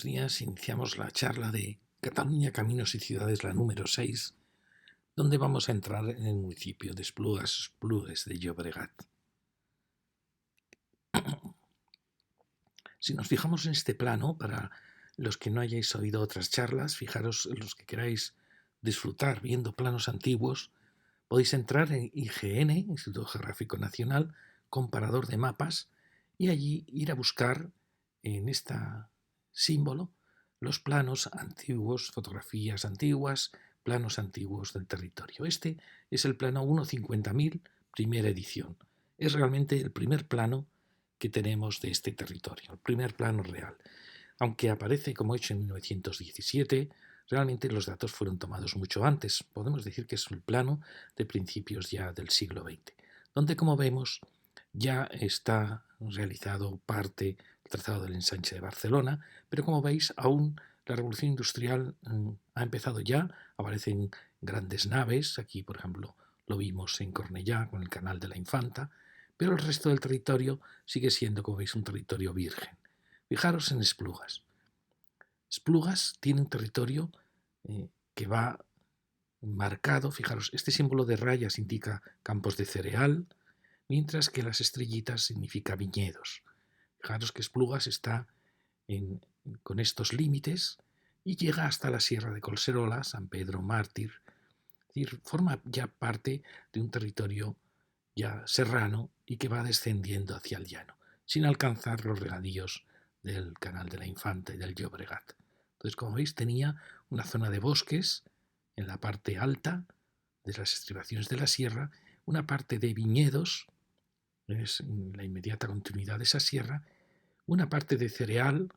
Días iniciamos la charla de Cataluña, Caminos y Ciudades, la número 6, donde vamos a entrar en el municipio de Esplugues de Llobregat. Si nos fijamos en este plano, para los que no hayáis oído otras charlas, fijaros en los que queráis disfrutar viendo planos antiguos, podéis entrar en IGN, Instituto Geográfico Nacional, comparador de mapas, y allí ir a buscar en este símbolo los planos antiguos, fotografías antiguas, planos antiguos del territorio. Este es el plano 1.50.000, primera edición. Es realmente el primer plano que tenemos de este territorio, el primer plano real. Aunque aparece como hecho en 1917, realmente los datos fueron tomados mucho antes. Podemos decir que es el plano de principios ya del siglo XX, donde, como vemos, ya está realizado parte del trazado del ensanche de Barcelona, pero como veis, aún la revolución industrial ha empezado ya, aparecen grandes naves, aquí por ejemplo lo vimos en Cornellá con el canal de la Infanta, pero el resto del territorio sigue siendo, como veis, un territorio virgen. Fijaros en Esplugas. Esplugas tiene un territorio que va marcado, fijaros, este símbolo de rayas indica campos de cereal, mientras que las estrellitas significa viñedos. Fijaros que Esplugas está con estos límites y llega hasta la Sierra de Collserola, San Pedro Mártir, es decir, forma ya parte de un territorio ya serrano y que va descendiendo hacia el llano, sin alcanzar los regadíos del Canal de la Infanta y del Llobregat. Entonces, como veis, tenía una zona de bosques en la parte alta de las estribaciones de la sierra, una parte de viñedos, es en la inmediata continuidad de esa sierra, una parte de cereal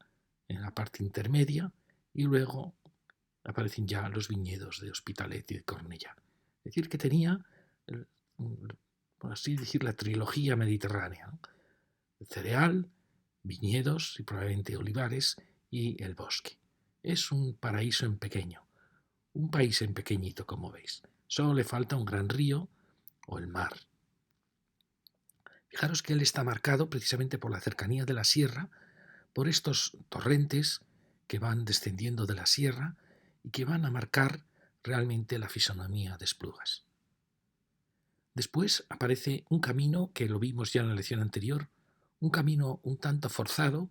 en la parte intermedia y luego aparecen ya los viñedos de Hospitalet y de Cornellá. Es decir, que tenía, por así decir, la trilogía mediterránea, ¿no? El cereal, viñedos y probablemente olivares y el bosque. Es un paraíso en pequeño, un país en pequeñito, como veis. Solo le falta un gran río o el mar. Fijaros que él está marcado precisamente por la cercanía de la sierra, por estos torrentes que van descendiendo de la sierra y que van a marcar realmente la fisonomía de Esplugas. Después aparece un camino que lo vimos ya en la lección anterior, un camino un tanto forzado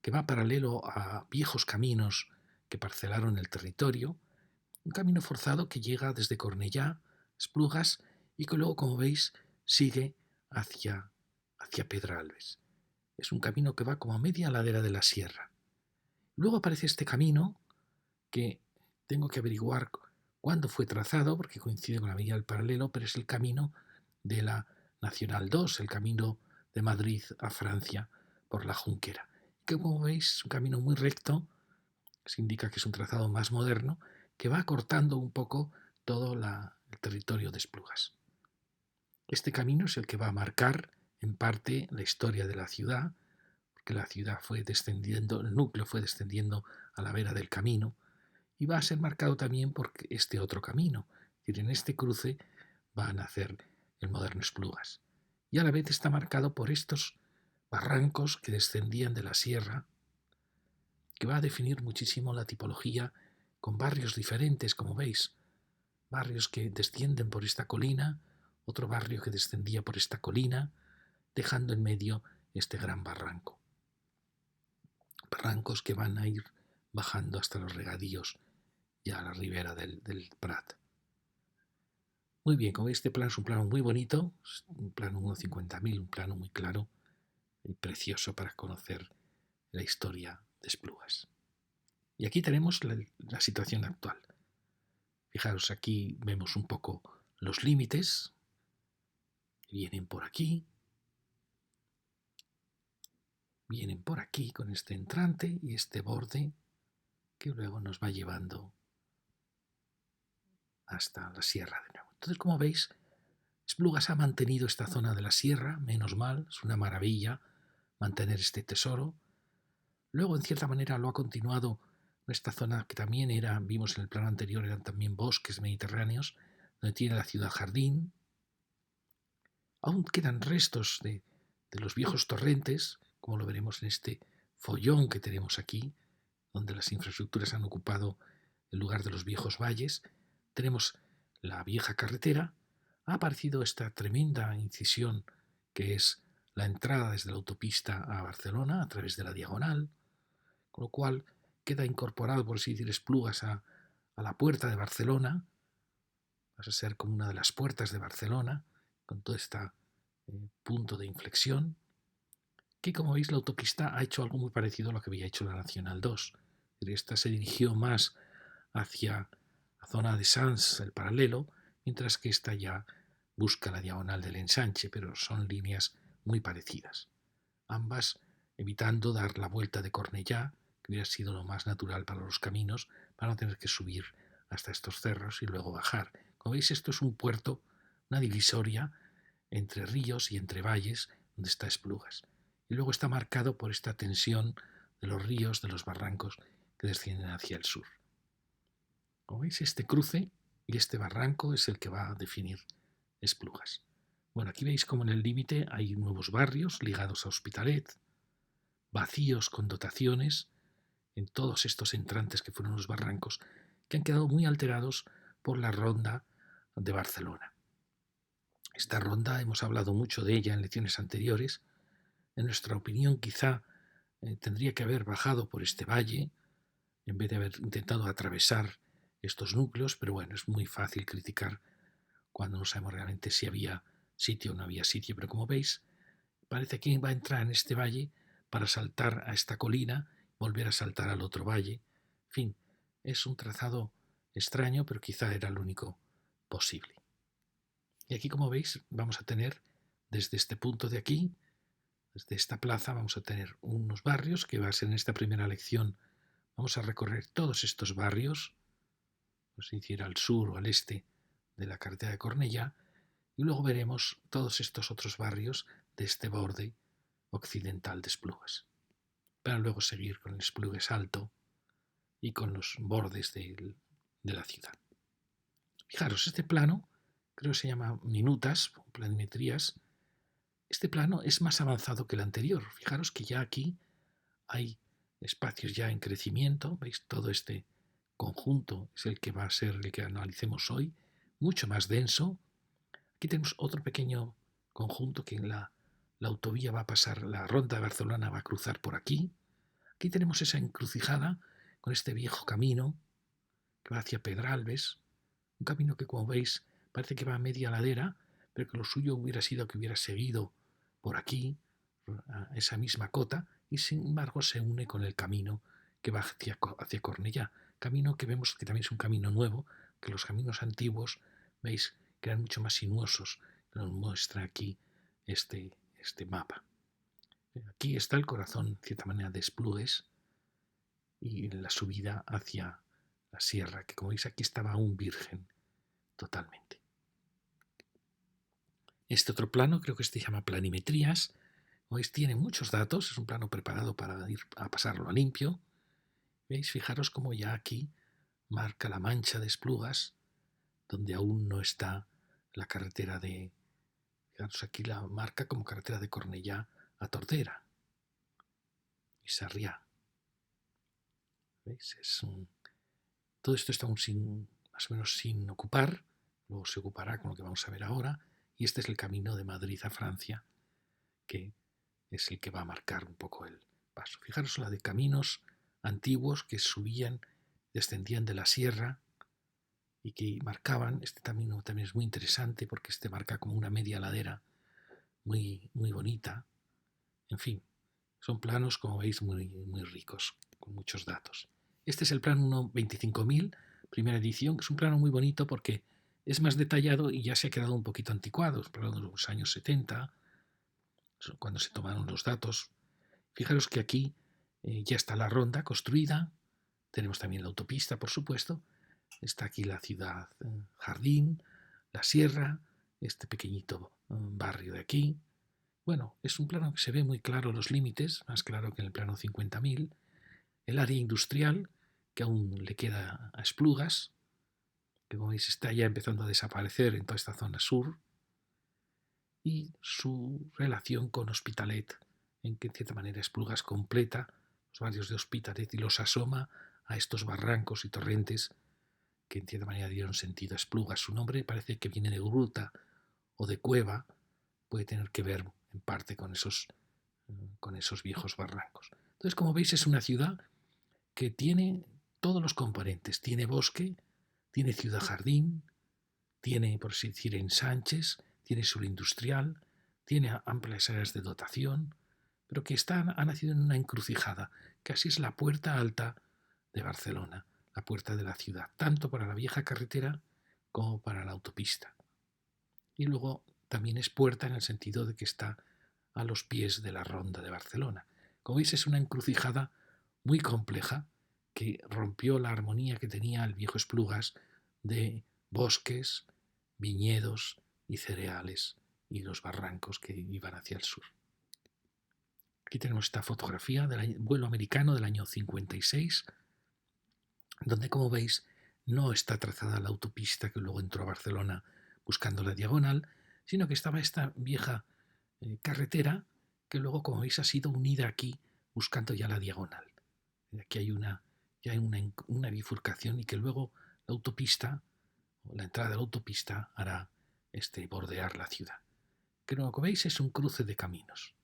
que va paralelo a viejos caminos que parcelaron el territorio, un camino forzado que llega desde Cornellá, Esplugas, y que luego, como veis, sigue hacia Pedralbes. Es un camino que va como a media ladera de la sierra. Luego aparece este camino que tengo que averiguar cuándo fue trazado, porque coincide con la vía del paralelo, pero es el camino de la Nacional 2, el camino de Madrid a Francia por la Junquera, que, como veis, es un camino muy recto, se indica que es un trazado más moderno, que va cortando un poco todo el territorio de Esplugas. Este camino es el que va a marcar en parte la historia de la ciudad, porque la ciudad fue descendiendo, el núcleo fue descendiendo a la vera del camino, y va a ser marcado también por este otro camino. Es decir, en este cruce va a nacer el moderno Esplugas. Y a la vez está marcado por estos barrancos que descendían de la sierra, que va a definir muchísimo la tipología con barrios diferentes, como veis. Barrios que descienden por esta colina, otro barrio que descendía por esta colina, dejando en medio este gran barranco. Barrancos que van a ir bajando hasta los regadíos ya a la ribera del Prat. Muy bien, como veis, este plano es un plano muy bonito, es un plano 1.50.000, un plano muy claro y precioso para conocer la historia de Esplugas. Y aquí tenemos la situación actual. Fijaros, aquí vemos un poco los límites, vienen por aquí con este entrante y este borde que luego nos va llevando hasta la sierra de nuevo. Entonces, como veis, Esplugas ha mantenido esta zona de la sierra, menos mal, es una maravilla mantener este tesoro. Luego, en cierta manera, lo ha continuado esta zona que también vimos en el plano anterior, eran también bosques mediterráneos, donde tiene la ciudad jardín. Aún quedan restos de los viejos torrentes, como lo veremos en este follón que tenemos aquí, donde las infraestructuras han ocupado el lugar de los viejos valles. Tenemos la vieja carretera. Ha aparecido esta tremenda incisión que es la entrada desde la autopista a Barcelona a través de la diagonal, con lo cual queda incorporado, por así decir, Esplugas a la puerta de Barcelona. Vas a ser como una de las puertas de Barcelona, con todo este punto de inflexión, que como veis la autopista ha hecho algo muy parecido a lo que había hecho la Nacional 2. Esta se dirigió más hacia la zona de Sants, el paralelo, mientras que esta ya busca la diagonal del ensanche, pero son líneas muy parecidas. Ambas evitando dar la vuelta de Cornellá, que hubiera sido lo más natural para los caminos, para no tener que subir hasta estos cerros y luego bajar. Como veis, esto es un puerto, una divisoria entre ríos y entre valles, donde está Esplugas. Y luego está marcado por esta tensión de los ríos, de los barrancos que descienden hacia el sur. Como veis, este cruce y este barranco es el que va a definir Esplugas. Bueno, aquí veis como en el límite hay nuevos barrios ligados a Hospitalet, vacíos con dotaciones en todos estos entrantes que fueron los barrancos, que han quedado muy alterados por la ronda de Barcelona. Esta ronda hemos hablado mucho de ella en lecciones anteriores. En nuestra opinión, quizá tendría que haber bajado por este valle en vez de haber intentado atravesar estos núcleos, pero bueno, es muy fácil criticar cuando no sabemos realmente si había sitio o no había sitio. Pero como veis, parece que va a entrar en este valle para saltar a esta colina, volver a saltar al otro valle. En fin, es un trazado extraño, pero quizá era lo único posible. Y aquí, como veis, vamos a tener desde este punto de aquí, desde esta plaza, vamos a tener unos barrios que va a ser en esta primera lección. Vamos a recorrer todos estos barrios, es decir, al sur o al este de la carretera de Cornellá, y luego veremos todos estos otros barrios de este borde occidental de Esplugas, para luego seguir con el Esplugues Alto y con los bordes de la ciudad. Fijaros, este plano, creo que se llama minutas, planimetrías. Este plano es más avanzado que el anterior. Fijaros que ya aquí hay espacios ya en crecimiento. ¿Veis? Todo este conjunto es el que va a ser el que analicemos hoy, mucho más denso. Aquí tenemos otro pequeño conjunto que en la autovía va a pasar, la ronda de Barcelona va a cruzar por aquí. Aquí tenemos esa encrucijada con este viejo camino que va hacia Pedralbes, un camino que, como veis, parece que va a media ladera, pero que lo suyo hubiera sido que hubiera seguido por aquí, a esa misma cota, y sin embargo se une con el camino que va hacia Cornellá. Camino que vemos que también es un camino nuevo, que los caminos antiguos, veis, que eran mucho más sinuosos, que nos muestra aquí este mapa. Aquí está el corazón, de cierta manera, de Esplugues y la subida hacia la sierra, que como veis aquí estaba aún virgen totalmente. Este otro plano, creo que este se llama planimetrías, veis, tiene muchos datos, es un plano preparado para ir a pasarlo a limpio. ¿Veis? Fijaros cómo ya aquí marca la mancha de Esplugas, donde aún no está la carretera de... Fijaros, aquí la marca como carretera de Cornellá a Tordera y Sarriá. ¿Veis? Todo esto está aún más o menos sin ocupar, luego se ocupará con lo que vamos a ver ahora, y este es el camino de Madrid a Francia, que es el que va a marcar un poco el paso. Fijaros la de caminos antiguos que subían, descendían de la sierra y que marcaban, este camino también es muy interesante porque este marca como una media ladera muy, muy bonita. En fin, son planos, como veis, muy, muy ricos, con muchos datos. Este es el plano 1.25.000, primera edición, que es un plano muy bonito porque es más detallado y ya se ha quedado un poquito anticuado, es plano de los años 70, cuando se tomaron los datos. Fijaros que aquí ya está la ronda construida, tenemos también la autopista, por supuesto, está aquí la ciudad jardín, la sierra, este pequeñito barrio de aquí. Bueno, es un plano que se ve muy claro los límites, más claro que en el plano 50.000. El área industrial, que aún le queda a Esplugas, que como veis está ya empezando a desaparecer en toda esta zona sur, y su relación con Hospitalet, en que en cierta manera Esplugas completa los barrios de Hospitalet, y los asoma a estos barrancos y torrentes que en cierta manera dieron sentido a Esplugas. Su nombre parece que viene de gruta o de cueva, puede tener que ver en parte con esos viejos barrancos. Entonces, como veis, es una ciudad que tiene todos los componentes. Tiene bosque, tiene ciudad-jardín, tiene, por así decir, ensanches, tiene suelo industrial, tiene amplias áreas de dotación, pero que ha nacido en una encrucijada, que así es la puerta alta de Barcelona, la puerta de la ciudad, tanto para la vieja carretera como para la autopista. Y luego también es puerta en el sentido de que está a los pies de la Ronda de Barcelona. Como veis, es una encrucijada muy compleja que rompió la armonía que tenía el viejo Esplugas de bosques, viñedos y cereales y los barrancos que iban hacia el sur. Aquí tenemos esta fotografía del vuelo americano del año 56, donde, como veis, no está trazada la autopista que luego entró a Barcelona buscando la diagonal, sino que estaba esta vieja carretera que luego, como veis, ha sido unida aquí buscando ya la diagonal. Aquí hay una bifurcación, y que luego la autopista, o la entrada de la autopista, hará bordear la ciudad. Que como veis es un cruce de caminos.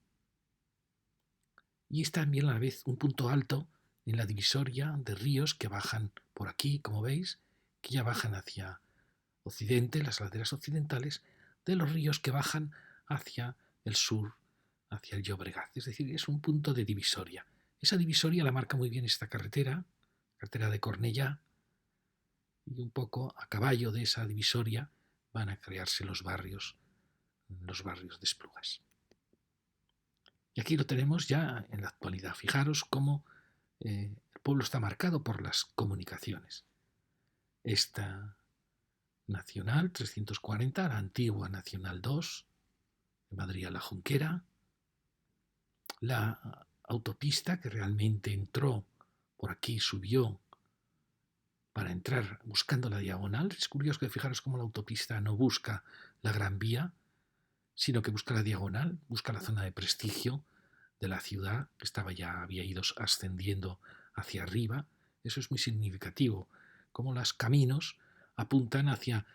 Y es también a la vez un punto alto en la divisoria de ríos que bajan por aquí, como veis, que ya bajan hacia occidente, las laderas occidentales, de los ríos que bajan hacia el sur, hacia el Llobregat. Es decir, es un punto de divisoria. Esa divisoria la marca muy bien esta carretera de Cornellá, y un poco a caballo de esa divisoria van a crearse los barrios de Esplugas. Y aquí lo tenemos ya en la actualidad. Fijaros cómo el pueblo está marcado por las comunicaciones. Esta Nacional 340, la antigua Nacional 2, de Madrid a la Junquera, la autopista que realmente entró por aquí, subió para entrar buscando la diagonal. Es curioso que fijaros cómo la autopista no busca la Gran Vía, sino que busca la diagonal, busca la zona de prestigio de la ciudad, que había ido ascendiendo hacia arriba. Eso es muy significativo, como los caminos apuntan hacia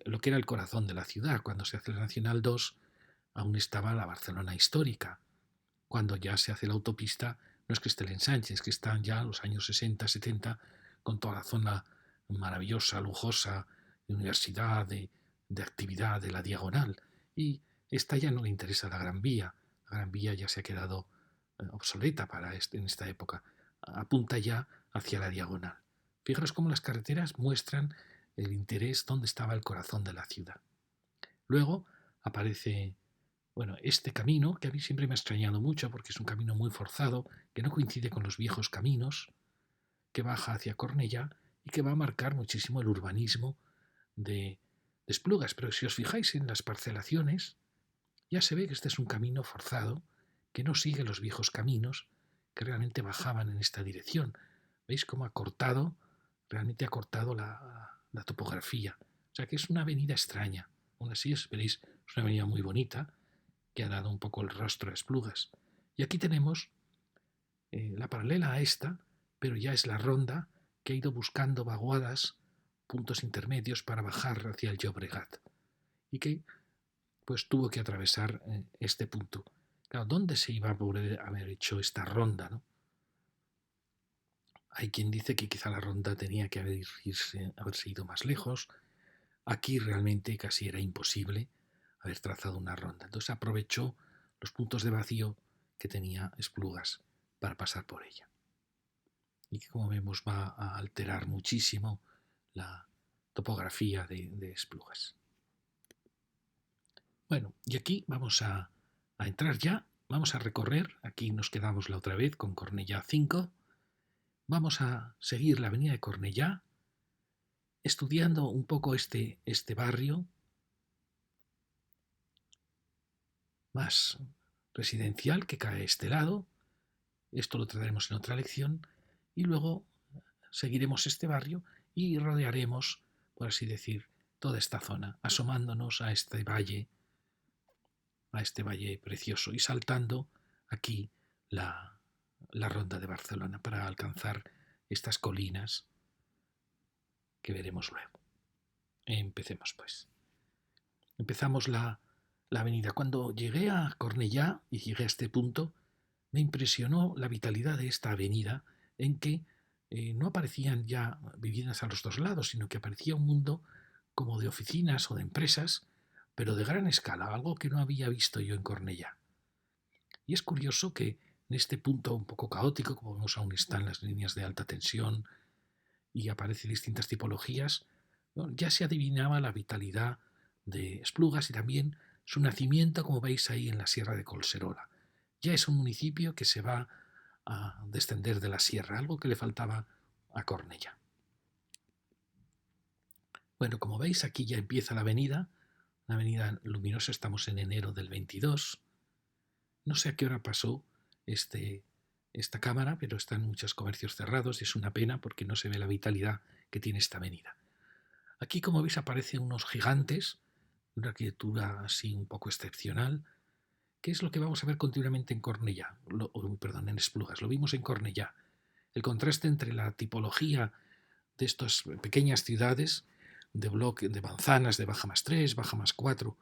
lo que era el corazón de la ciudad. Cuando se hace la Nacional 2, aún estaba la Barcelona histórica. Cuando ya se hace la autopista, no es que esté el ensanche, es que están ya los años 60, 70, con toda la zona maravillosa, lujosa, de universidad, de actividad, de la diagonal. Y esta ya no le interesa la Gran Vía. La Gran Vía ya se ha quedado obsoleta en esta época. Apunta ya hacia la diagonal. Fijaros cómo las carreteras muestran el interés donde estaba el corazón de la ciudad. Luego aparece este camino, que a mí siempre me ha extrañado mucho porque es un camino muy forzado, que no coincide con los viejos caminos, que baja hacia Cornellá y que va a marcar muchísimo el urbanismo de Esplugas. Pero si os fijáis en las parcelaciones, ya se ve que este es un camino forzado, que no sigue los viejos caminos que realmente bajaban en esta dirección. ¿Veis cómo realmente ha cortado la topografía? O sea que es una avenida extraña. Aún así, veréis, es una avenida muy bonita, que ha dado un poco el rostro a Esplugas. Y aquí tenemos la paralela a esta, pero ya es la ronda que ha ido buscando vaguadas, puntos intermedios para bajar hacia el Llobregat, y que pues tuvo que atravesar este punto. Claro, ¿dónde se iba a poder haber hecho esta ronda, no? Hay quien dice que quizá la ronda tenía que haberse ido más lejos. Aquí realmente casi era imposible haber trazado una ronda. Entonces aprovechó los puntos de vacío que tenía Esplugas para pasar por ella. Y que, como vemos, va a alterar muchísimo la topografía de Esplugas. Bueno, y aquí vamos a entrar ya, vamos a recorrer, aquí nos quedamos la otra vez con Cornellá 5, vamos a seguir la avenida de Cornellá, estudiando un poco este barrio más residencial que cae a este lado. Esto lo trataremos en otra lección, y luego seguiremos este barrio y rodearemos, por así decir, toda esta zona, asomándonos a este valle precioso y saltando aquí la la ronda de Barcelona para alcanzar estas colinas que veremos luego. Empecemos pues. Empezamos la avenida. Cuando llegué a Cornellá y llegué a este punto, me impresionó la vitalidad de esta avenida en que no aparecían ya viviendas a los dos lados, sino que aparecía un mundo como de oficinas o de empresas, pero de gran escala, algo que no había visto yo en Cornellá. Y es curioso que en este punto un poco caótico, como vemos aún están las líneas de alta tensión y aparecen distintas tipologías, ¿no?, ya se adivinaba la vitalidad de Esplugas y también su nacimiento, como veis ahí en la Sierra de Collserola. Ya es un municipio que se va a descender de la sierra, algo que le faltaba a Cornellá. Bueno, como veis, aquí ya empieza la avenida, una avenida luminosa, estamos en enero del 22. No sé a qué hora pasó esta cámara, pero están muchos comercios cerrados y es una pena porque no se ve la vitalidad que tiene esta avenida. Aquí, como veis, aparecen unos gigantes, una arquitectura así un poco excepcional, que es lo que vamos a ver continuamente en Cornellá, en Esplugas, lo vimos en Cornellá. El contraste entre la tipología de estas pequeñas ciudades, de manzanas de baja más 3, baja más 4,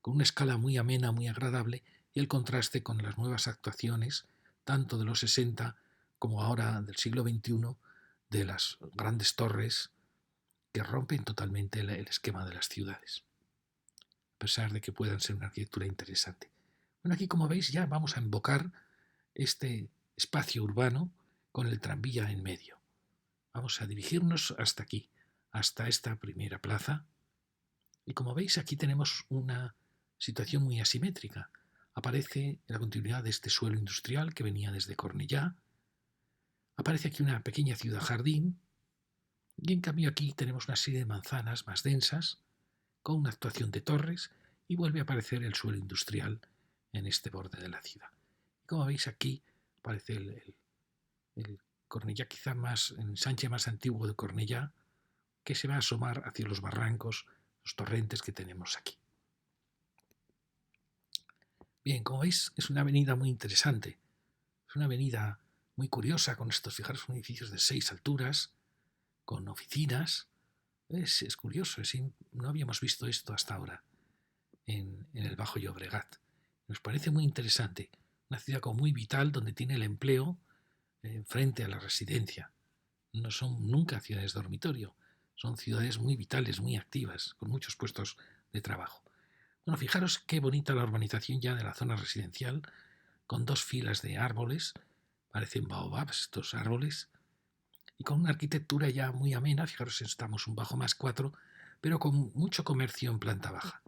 con una escala muy amena, muy agradable, y el contraste con las nuevas actuaciones, tanto de los 60 como ahora del siglo XXI, de las grandes torres que rompen totalmente el esquema de las ciudades, a pesar de que puedan ser una arquitectura interesante. Bueno, aquí como veis ya vamos a invocar este espacio urbano con el tranvía en medio. Vamos a dirigirnos hasta aquí, hasta esta primera plaza. Y como veis aquí tenemos una situación muy asimétrica. Aparece la continuidad de este suelo industrial que venía desde Cornellá. Aparece aquí una pequeña ciudad jardín. Y en cambio aquí tenemos una serie de manzanas más densas, con una actuación de torres, y vuelve a aparecer el suelo industrial en este borde de la ciudad. Y como veis aquí aparece el Cornellá quizá más, el ensanche más antiguo de Cornellá, que se va a asomar hacia los barrancos, los torrentes que tenemos aquí. Bien, como veis, es una avenida muy interesante. Es una avenida muy curiosa con estos, fijaros, edificios de 6 alturas, con oficinas. Es curioso, no habíamos visto esto hasta ahora en el Bajo Llobregat. Nos parece muy interesante. Una ciudad como muy vital donde tiene el empleo frente a la residencia. No son nunca ciudades dormitorio, son ciudades muy vitales, muy activas, con muchos puestos de trabajo. Bueno, fijaros qué bonita la urbanización ya de la zona residencial, con 2 filas de árboles, parecen baobabs estos árboles, y con una arquitectura ya muy amena. Fijaros, estamos un bajo más 4, pero con mucho comercio en planta baja.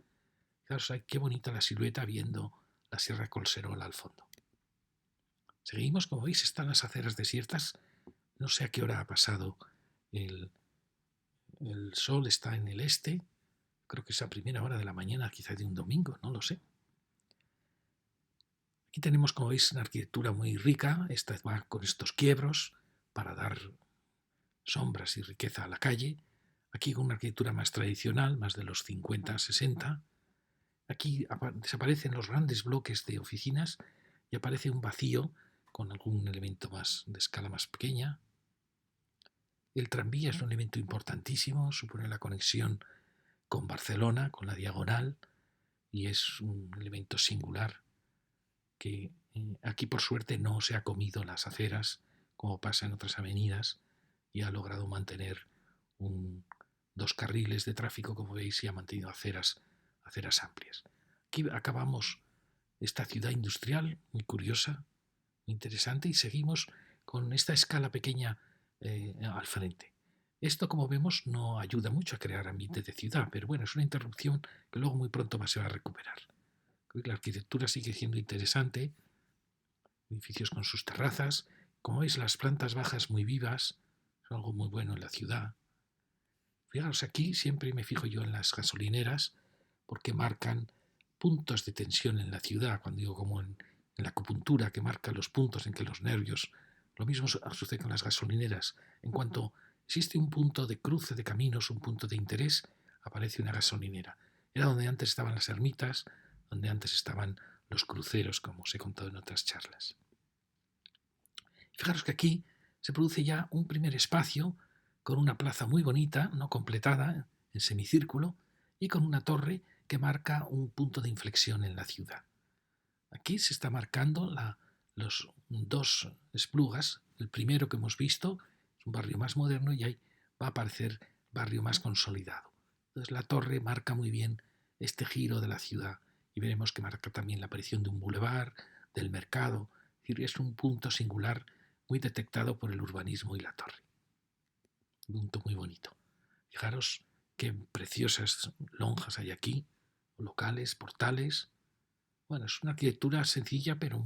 Fijaros, qué bonita la silueta viendo la Sierra Collserola al fondo. Seguimos, como veis, están las aceras desiertas. No sé a qué hora ha pasado el sol, está en el este. Creo que es a primera hora de la mañana, quizá de un domingo, no lo sé. Aquí tenemos, como veis, una arquitectura muy rica. Esta va con estos quiebros para dar sombras y riqueza a la calle. Aquí con una arquitectura más tradicional, más de los 50-60. Aquí desaparecen los grandes bloques de oficinas y aparece un vacío con algún elemento más de escala más pequeña. El tranvía es un elemento importantísimo, supone la conexión con Barcelona, con la diagonal, y es un elemento singular que aquí por suerte no se ha comido las aceras como pasa en otras avenidas y ha logrado mantener 2 carriles de tráfico, como veis, y ha mantenido aceras amplias. Aquí acabamos esta ciudad industrial muy curiosa, muy interesante, y seguimos con esta escala pequeña al frente. Esto, como vemos, no ayuda mucho a crear ambiente de ciudad, pero bueno, es una interrupción que luego muy pronto se va a recuperar. La arquitectura sigue siendo interesante, edificios con sus terrazas, como veis, las plantas bajas muy vivas, es algo muy bueno en la ciudad. Fijaros, aquí siempre me fijo yo en las gasolineras porque marcan puntos de tensión en la ciudad, cuando digo como en la acupuntura que marca los puntos en que los nervios. Lo mismo sucede con las gasolineras. En cuanto existe un punto de cruce de caminos, un punto de interés, aparece una gasolinera. Era donde antes estaban las ermitas, donde antes estaban los cruceros, como os he contado en otras charlas. Fijaros que aquí se produce ya un primer espacio con una plaza muy bonita, no completada, en semicírculo, y con una torre que marca un punto de inflexión en la ciudad. Aquí se está marcando los dos Esplugas. El primero que hemos visto es un barrio más moderno y ahí va a aparecer barrio más consolidado. Entonces la torre marca muy bien este giro de la ciudad y veremos que marca también la aparición de un bulevar, del mercado. Es decir, es un punto singular muy detectado por el urbanismo y la torre. Un punto muy bonito. Fijaros qué preciosas lonjas hay aquí, locales, portales. Bueno, es una arquitectura sencilla, pero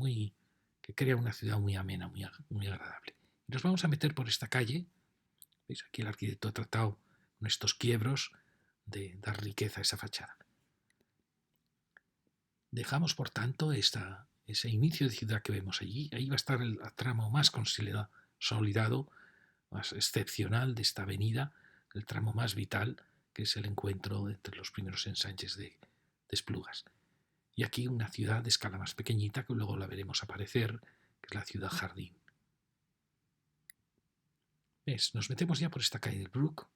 que crea una ciudad muy amena, muy agradable. Y nos vamos a meter por esta calle. ¿Veis? Aquí el arquitecto ha tratado con estos quiebros de dar riqueza a esa fachada. Dejamos, por tanto, ese inicio de ciudad que vemos allí. Ahí va a estar el tramo más consolidado, más excepcional de esta avenida, el tramo más vital, que es el encuentro entre los primeros ensanches de Esplugas. Y aquí una ciudad de escala más pequeñita, que luego la veremos aparecer, que es la ciudad Jardín. ¿Ves? Nos metemos ya por esta calle del Brook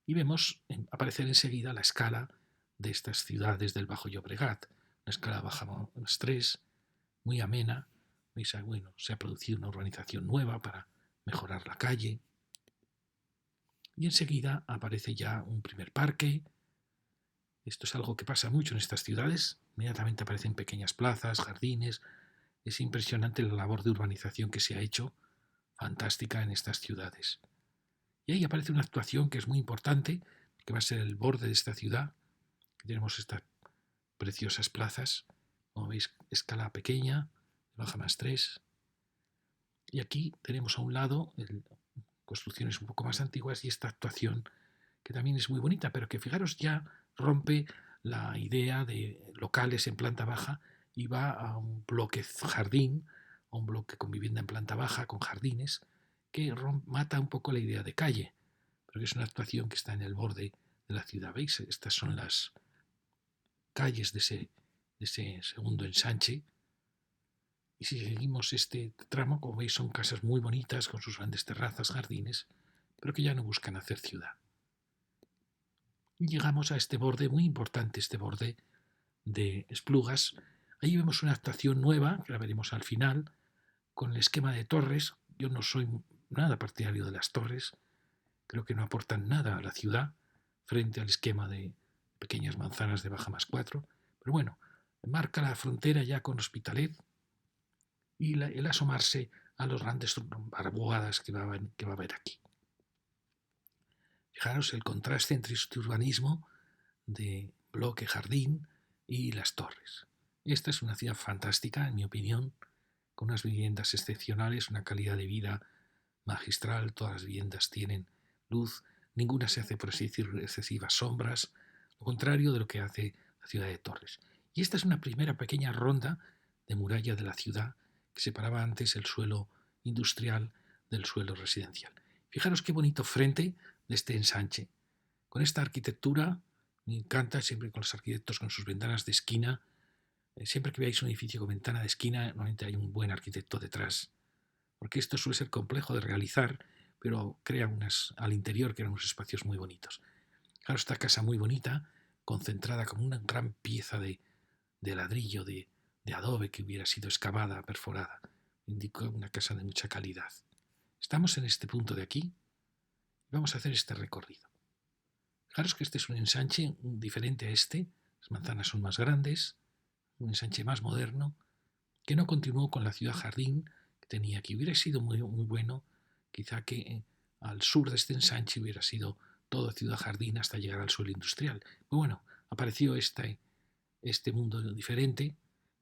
y vemos aparecer enseguida la escala de estas ciudades del Bajo Llobregat, una escala baja más 3, muy amena. ¿Veis? Bueno, se ha producido una urbanización nueva para mejorar la calle. Y enseguida aparece ya un primer parque. Esto es algo que pasa mucho en estas ciudades. Inmediatamente aparecen pequeñas plazas, jardines. Es impresionante la labor de urbanización que se ha hecho, fantástica en estas ciudades. Y ahí aparece una actuación que es muy importante, que va a ser el borde de esta ciudad. Tenemos estas preciosas plazas, como veis, escala pequeña, baja más 3. Y aquí tenemos a un lado construcciones un poco más antiguas y esta actuación que también es muy bonita, pero que fijaros ya rompe la idea de locales en planta baja y va a un bloque jardín, a un bloque con vivienda en planta baja, con jardines, que mata un poco la idea de calle, porque es una actuación que está en el borde de la ciudad. ¿Veis? Estas son las calles de ese segundo ensanche. Y si seguimos este tramo, como veis, son casas muy bonitas, con sus grandes terrazas, jardines, pero que ya no buscan hacer ciudad. Y llegamos a este borde muy importante, este borde de Esplugas. Ahí vemos una actuación nueva, que la veremos al final, con el esquema de torres. Yo no soy nada partidario de las torres, creo que no aportan nada a la ciudad frente al esquema de pequeñas manzanas de baja más 4. Pero bueno, marca la frontera ya con Hospitalet y el asomarse a los grandes barbuadas que va a haber aquí. Fijaros el contraste entre este urbanismo de bloque jardín y las torres. Esta es una ciudad fantástica, en mi opinión, con unas viviendas excepcionales, una calidad de vida magistral, todas las viviendas tienen luz, ninguna se hace, por así decirlo, excesivas sombras, lo contrario de lo que hace la ciudad de Torres. Y esta es una primera pequeña ronda de muralla de la ciudad que separaba antes el suelo industrial del suelo residencial. Fijaros qué bonito frente de este ensanche. Con esta arquitectura, me encanta siempre con los arquitectos con sus ventanas de esquina. Siempre que veáis un edificio con ventana de esquina, normalmente hay un buen arquitecto detrás, porque esto suele ser complejo de realizar, pero crea al interior crean unos espacios muy bonitos. Claro, esta casa muy bonita, concentrada como una gran pieza de ladrillo, de adobe que hubiera sido excavada, perforada, indica una casa de mucha calidad. Estamos en este punto de aquí y vamos a hacer este recorrido. Fijaros que este es un ensanche diferente a este, las manzanas son más grandes, un ensanche más moderno, que no continuó con la ciudad jardín que tenía aquí. Hubiera sido muy, muy bueno, quizá que al sur de este ensanche hubiera sido toda ciudad jardín hasta llegar al suelo industrial. Pero bueno, apareció este mundo diferente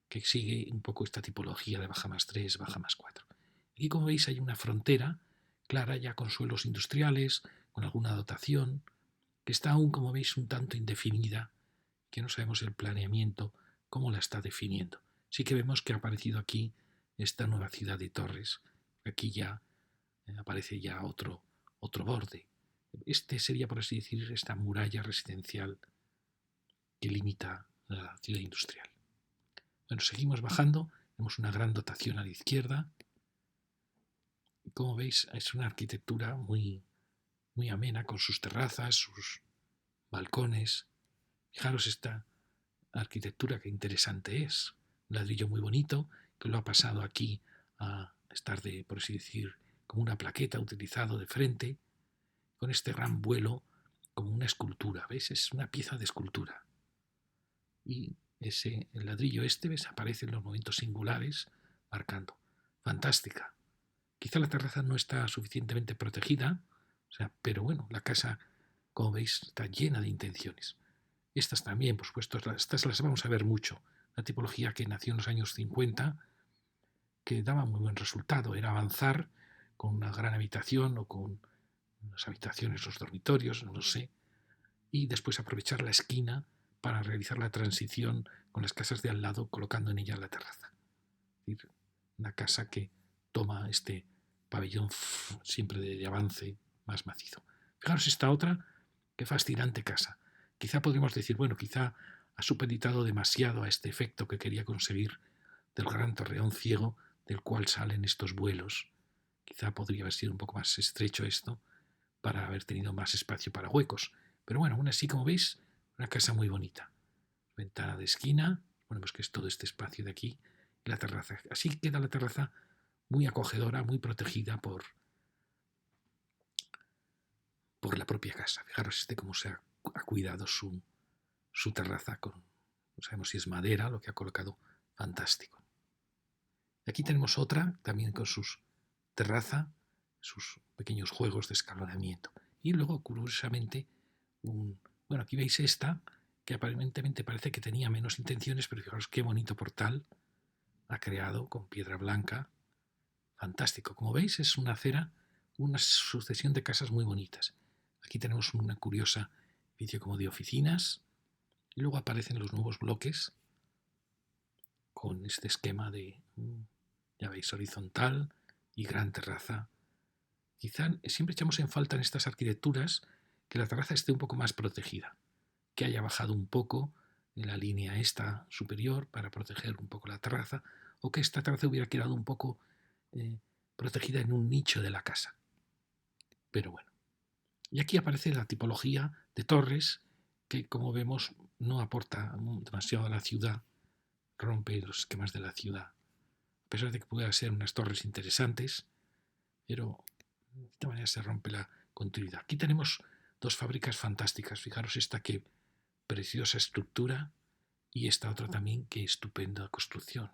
que sigue un poco esta tipología de baja más 3, baja más 4. Aquí, como veis, hay una frontera clara ya con suelos industriales, con alguna dotación, que está aún, como veis, un tanto indefinida, que no sabemos el planeamiento, cómo la está definiendo. Sí que vemos que ha aparecido aquí esta nueva ciudad de Torres. Aquí ya aparece ya otro borde. Este sería, por así decir, esta muralla residencial que limita la ciudad industrial. Bueno, seguimos bajando, vemos una gran dotación a la izquierda Como veis, es una arquitectura muy amena, con sus terrazas, sus balcones. Fijaros esta arquitectura, qué interesante es. Un ladrillo muy bonito que lo ha pasado aquí a estar por así decir, como una plaqueta utilizado de frente, con este gran vuelo como una escultura. ¿Veis? Es una pieza de escultura. Y el ladrillo ¿ves? Aparece en los momentos singulares, marcando. Fantástica. Quizá la terraza no está suficientemente protegida, pero bueno, la casa, como veis, está llena de intenciones. Estas también, por supuesto, estas las vamos a ver mucho. La tipología que nació en los años 50, que daba muy buen resultado, era avanzar con una gran habitación o con unas habitaciones, los dormitorios, no lo sé, y después aprovechar la esquina para realizar la transición con las casas de al lado, colocando en ella la terraza. Es decir, una casa que toma este pabellón siempre de avance más macizo. Fijaros esta otra, qué fascinante casa. Quizá podríamos decir, bueno, quizá ha supeditado demasiado a este efecto que quería conseguir del gran torreón ciego del cual salen estos vuelos. Quizá podría haber sido un poco más estrecho esto para haber tenido más espacio para huecos. Pero bueno, aún así, como veis, una casa muy bonita. Ventana de esquina, ponemos que es todo este espacio de aquí, y la terraza. Así queda la terraza muy acogedora, muy protegida por la propia casa. Fijaros cómo se ha cuidado su terraza con, no sabemos si es madera, lo que ha colocado, fantástico. Aquí tenemos otra, también con sus terraza, sus pequeños juegos de escalonamiento. Y luego, curiosamente, bueno, aquí veis esta, que aparentemente parece que tenía menos intenciones, pero fijaros qué bonito portal ha creado con piedra blanca. Fantástico. Como veis, es una acera, una sucesión de casas muy bonitas. Aquí tenemos una curiosa edificio como de oficinas. Y luego aparecen los nuevos bloques con este esquema de, ya veis, horizontal y gran terraza. Quizá siempre echamos en falta en estas arquitecturas que la terraza esté un poco más protegida, que haya bajado un poco en la línea esta superior para proteger un poco la terraza, o que esta terraza hubiera quedado un poco protegida en un nicho de la casa. Pero bueno. Y aquí aparece la tipología de torres que, como vemos, no aporta demasiado a la ciudad, rompe los esquemas de la ciudad. A pesar de que puedan ser unas torres interesantes, pero de esta manera se rompe la continuidad. Aquí tenemos dos fábricas fantásticas. Fijaros esta que preciosa estructura y esta otra también que estupenda construcción.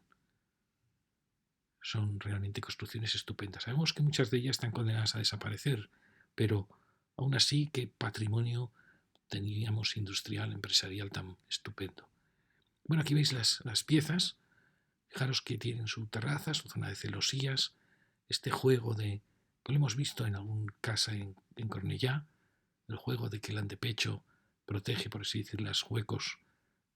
Son realmente construcciones estupendas. Sabemos que muchas de ellas están condenadas a desaparecer, pero aún así, qué patrimonio teníamos industrial, empresarial tan estupendo. Bueno, aquí veis las piezas. Fijaros que tienen su terraza, su zona de celosías, este juego de, que lo hemos visto en alguna casa en Cornellá, el juego de que el antepecho protege, por así decir, los huecos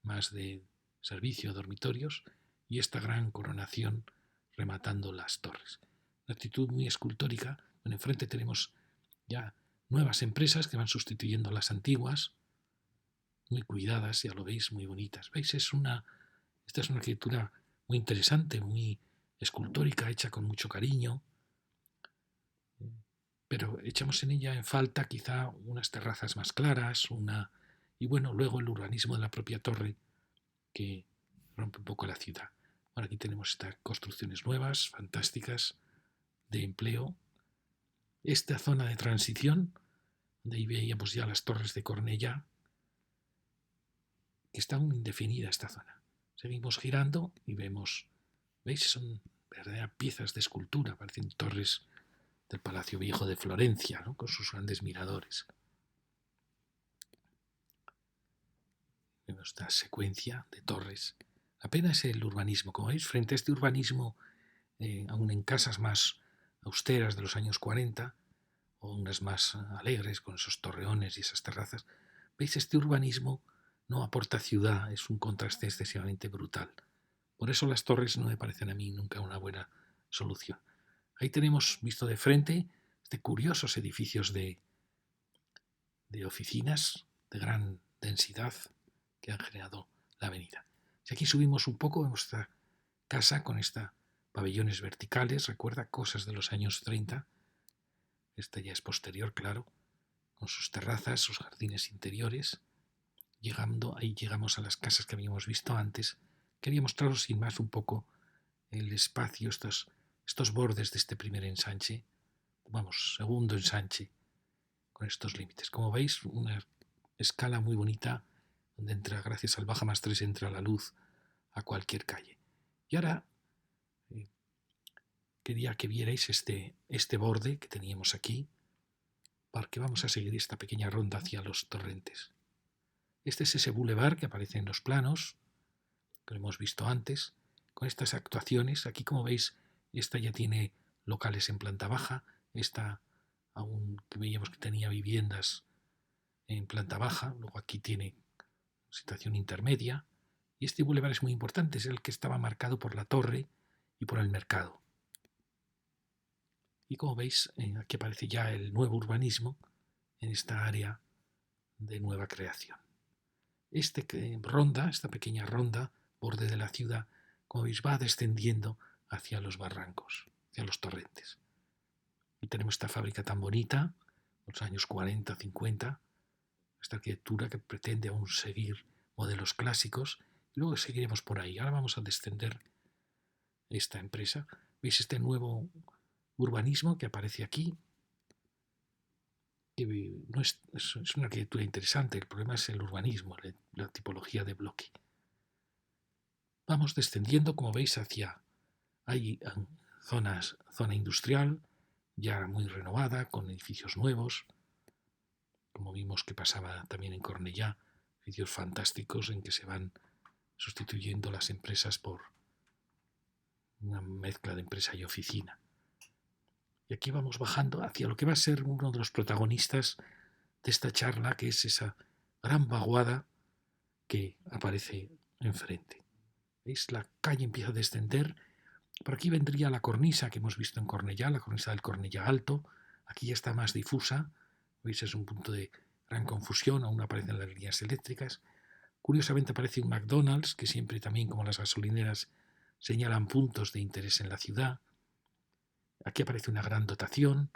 más de servicio, dormitorios, y esta gran coronación rematando las torres. Una actitud muy escultórica, donde enfrente tenemos ya nuevas empresas que van sustituyendo a las antiguas, muy cuidadas, ya lo veis, muy bonitas. ¿Veis? Esta es una arquitectura muy interesante, muy escultórica, hecha con mucho cariño, pero echamos en ella en falta quizá unas terrazas más claras, y bueno, luego el urbanismo de la propia torre que rompe un poco la ciudad. Bueno, aquí tenemos estas construcciones nuevas, fantásticas, de empleo. Esta zona de transición, de ahí veíamos ya las torres de Cornellá, que está aún indefinida esta zona. Seguimos girando y vemos, ¿veis? Son verdaderas piezas de escultura, parecen torres del Palacio Viejo de Florencia, ¿no? Con sus grandes miradores. Vemos esta secuencia de torres. Apenas el urbanismo, como veis, frente a este urbanismo, aún en casas más austeras de los años 40, o unas más alegres con esos torreones y esas terrazas, veis, este urbanismo no aporta ciudad, es un contraste excesivamente brutal. Por eso las torres no me parecen a mí nunca una buena solución. Ahí tenemos, visto de frente, curiosos edificios de oficinas de gran densidad que han generado la avenida. Si aquí subimos un poco, vemos esta casa con esta pabellones verticales, recuerda, cosas de los años 30. Esta ya es posterior, claro, con sus terrazas, sus jardines interiores. Ahí llegamos a las casas que habíamos visto antes. Quería mostraros sin más un poco el espacio, estos bordes de este primer ensanche, segundo ensanche, con estos límites. Como veis, una escala muy bonita, donde entra, gracias al baja más 3, entra la luz a cualquier calle. Y ahora quería que vierais este borde que teníamos aquí, porque vamos a seguir esta pequeña ronda hacia los torrentes. Este es ese bulevar que aparece en los planos, que lo hemos visto antes, con estas actuaciones. Aquí, como veis, esta ya tiene locales en planta baja, esta aún que veíamos que tenía viviendas en planta baja, luego aquí tiene situación intermedia, y este bulevar es muy importante, es el que estaba marcado por la torre y por el mercado. Y como veis, aquí aparece ya el nuevo urbanismo en esta área de nueva creación. Esta pequeña ronda, borde de la ciudad, como veis, va descendiendo hacia los barrancos, hacia los torrentes. Y tenemos esta fábrica tan bonita, los años 40, 50, esta arquitectura que pretende aún seguir modelos clásicos, y luego seguiremos por ahí. Ahora vamos a descender esta empresa. ¿Veis este nuevo urbanismo que aparece aquí? Que no es una arquitectura interesante, el problema es el urbanismo, la tipología de bloque. Vamos descendiendo, como veis, hay zona industrial, ya muy renovada, con edificios nuevos, como vimos que pasaba también en Cornellá, edificios fantásticos en que se van sustituyendo las empresas por una mezcla de empresa y oficina. Y aquí vamos bajando hacia lo que va a ser uno de los protagonistas de esta charla, que es esa gran vaguada que aparece enfrente. ¿Veis? La calle empieza a descender. Por aquí vendría la cornisa que hemos visto en Cornellá, la cornisa del Cornellá Alto. Aquí ya está más difusa. ¿Veis? Es un punto de gran confusión. Aún aparecen las líneas eléctricas. Curiosamente aparece un McDonald's, que siempre también, como las gasolineras, señalan puntos de interés en la ciudad. Aquí aparece una gran dotación.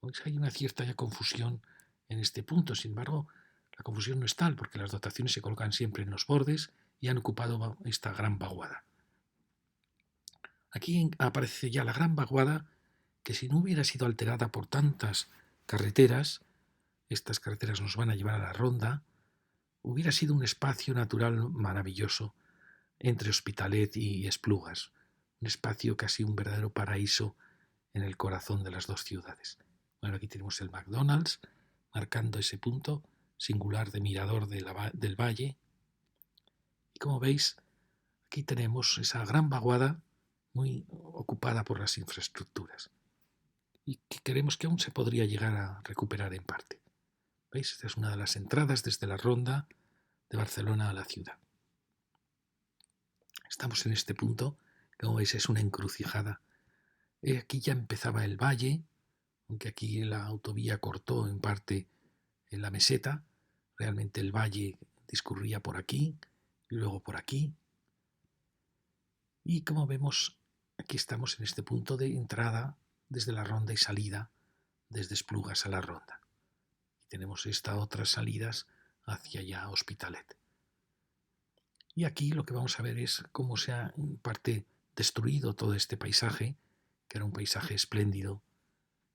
¿Veis? Hay una cierta ya confusión en este punto. Sin embargo, la confusión no es tal, porque las dotaciones se colocan siempre en los bordes y han ocupado esta gran vaguada. Aquí aparece ya la gran vaguada que, si no hubiera sido alterada por tantas carreteras, estas carreteras nos van a llevar a la ronda, hubiera sido un espacio natural maravilloso entre Hospitalet y Esplugas, un espacio casi un verdadero paraíso en el corazón de las dos ciudades. Bueno, aquí tenemos el McDonald's marcando ese punto singular de mirador del valle. Y como veis, aquí tenemos esa gran vaguada muy ocupada por las infraestructuras y que creemos que aún se podría llegar a recuperar en parte. ¿Veis? Esta es una de las entradas desde la ronda de Barcelona a la ciudad. Estamos en este punto, como veis es una encrucijada. Aquí ya empezaba el valle, aunque aquí la autovía cortó en parte en la meseta. Realmente el valle discurría por aquí y luego por aquí. Y como vemos, aquí estamos en este punto de entrada desde la ronda y salida desde Esplugas a la ronda. Y tenemos estas otras salidas hacia ya Hospitalet. Y aquí lo que vamos a ver es cómo se ha en parte destruido todo este paisaje, que era un paisaje espléndido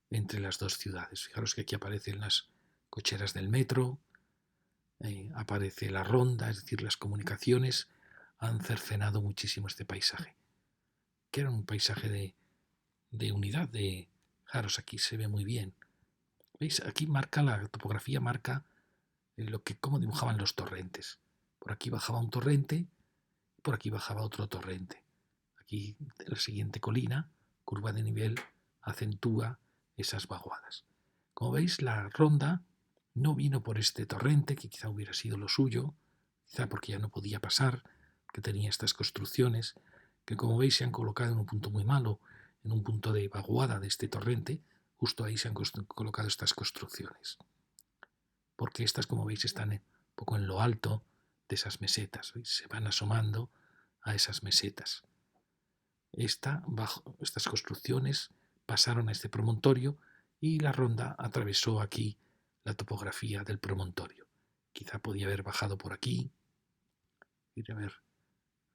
entre las dos ciudades. Fijaros que aquí aparecen las cocheras del metro, aparece la ronda, es decir, las comunicaciones han cercenado muchísimo este paisaje, que era un paisaje de unidad, fijaros, aquí se ve muy bien. ¿Veis? Aquí la topografía marca cómo dibujaban los torrentes. Por aquí bajaba un torrente, por aquí bajaba otro torrente. Aquí la siguiente colina, curva de nivel, acentúa esas vaguadas. Como veis, la ronda no vino por este torrente, que quizá hubiera sido lo suyo, quizá porque ya no podía pasar, que tenía estas construcciones, que como veis se han colocado en un punto muy malo, en un punto de vaguada de este torrente, justo ahí se han colocado estas construcciones. Porque estas, como veis, están un poco en lo alto de esas mesetas, ¿veis? Se van asomando a esas mesetas. estas construcciones pasaron a este promontorio y la ronda atravesó aquí la topografía del promontorio. Quizá podía haber bajado por aquí, y haber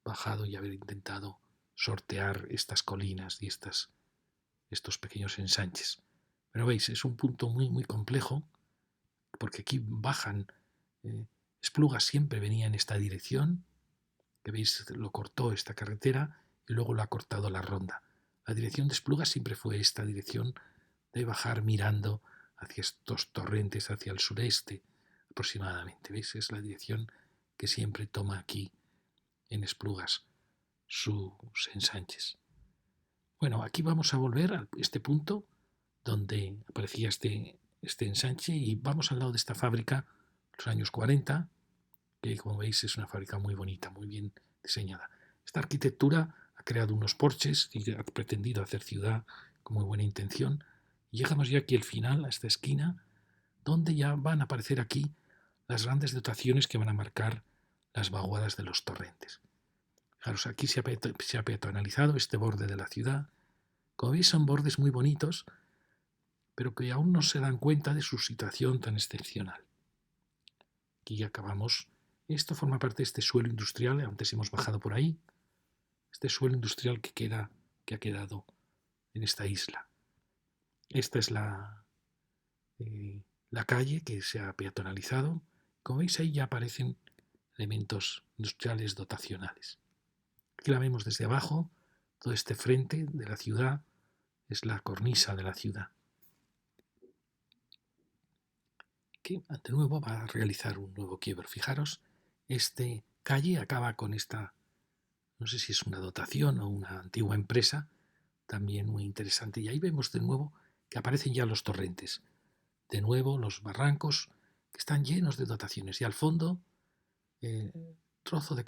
bajado y haber intentado sortear estas colinas y estos pequeños ensanches. Pero veis, es un punto muy, muy complejo, porque aquí bajan, Esplugas siempre venía en esta dirección, que veis, lo cortó esta carretera y luego lo ha cortado la ronda. La dirección de Esplugas siempre fue esta dirección de bajar mirando hacia estos torrentes, hacia el sureste aproximadamente. ¿Veis? Es la dirección que siempre toma aquí en Esplugas sus ensanches. Bueno, aquí vamos a volver a este punto donde aparecía este ensanche y vamos al lado de esta fábrica, los años 40, que como veis es una fábrica muy bonita, muy bien diseñada. Esta arquitectura ha creado unos porches y ha pretendido hacer ciudad con muy buena intención. Y llegamos ya aquí al final, a esta esquina, donde ya van a aparecer aquí las grandes dotaciones que van a marcar las vaguadas de los torrentes. Fijaros, aquí se ha peatonalizado este borde de la ciudad. Como veis, son bordes muy bonitos, pero que aún no se dan cuenta de su situación tan excepcional. Aquí acabamos. Esto forma parte de este suelo industrial, antes hemos bajado por ahí, este suelo industrial que ha quedado en esta isla. Esta es la calle que se ha peatonalizado. Como veis, ahí ya aparecen elementos industriales dotacionales. Aquí la vemos desde abajo, todo este frente de la ciudad es la cornisa de la ciudad, que de nuevo va a realizar un nuevo quiebre. Fijaros, este calle acaba con esta, no sé si es una dotación o una antigua empresa, también muy interesante. Y ahí vemos de nuevo que aparecen ya los torrentes, de nuevo los barrancos que están llenos de dotaciones. Y al fondo, trozo de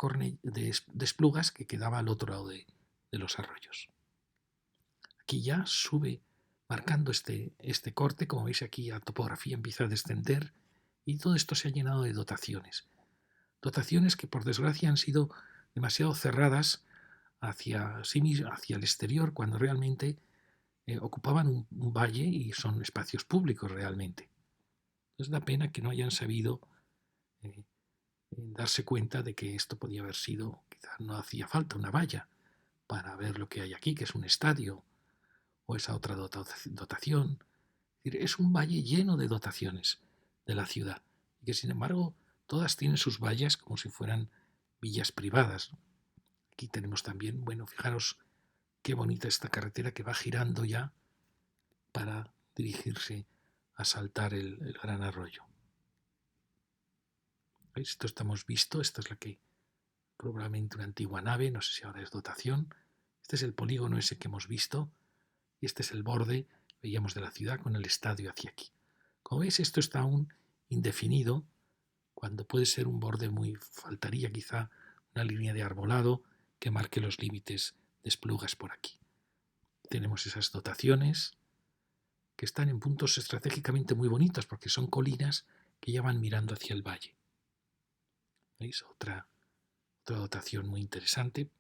Esplugas que quedaba al otro lado de los arroyos. Aquí ya sube marcando este corte, como veis aquí la topografía empieza a descender y todo esto se ha llenado de dotaciones. Dotaciones que por desgracia han sido demasiado cerradas hacia sí mismas, hacia el exterior, cuando realmente ocupaban un valle y son espacios públicos realmente. Es una pena que no hayan sabido darse cuenta de que esto podía haber sido, quizás no hacía falta una valla para ver lo que hay aquí, que es un estadio o esa otra dotación. Es un valle lleno de dotaciones de la ciudad y que sin embargo todas tienen sus vallas como si fueran villas privadas. Aquí tenemos también, bueno, fijaros qué bonita esta carretera que va girando ya para dirigirse a saltar el gran arroyo. ¿Veis? Esto estamos visto, esta es la que probablemente una antigua nave, no sé si ahora es dotación. Este es el polígono ese que hemos visto y este es el borde, veíamos, de la ciudad con el estadio hacia aquí. Como veis, esto está aún indefinido, cuando puede ser un borde muy, faltaría quizá una línea de arbolado que marque los límites de Esplugas por aquí. Tenemos esas dotaciones que están en puntos estratégicamente muy bonitos porque son colinas que ya van mirando hacia el valle. ¿Veis? Otra dotación muy interesante,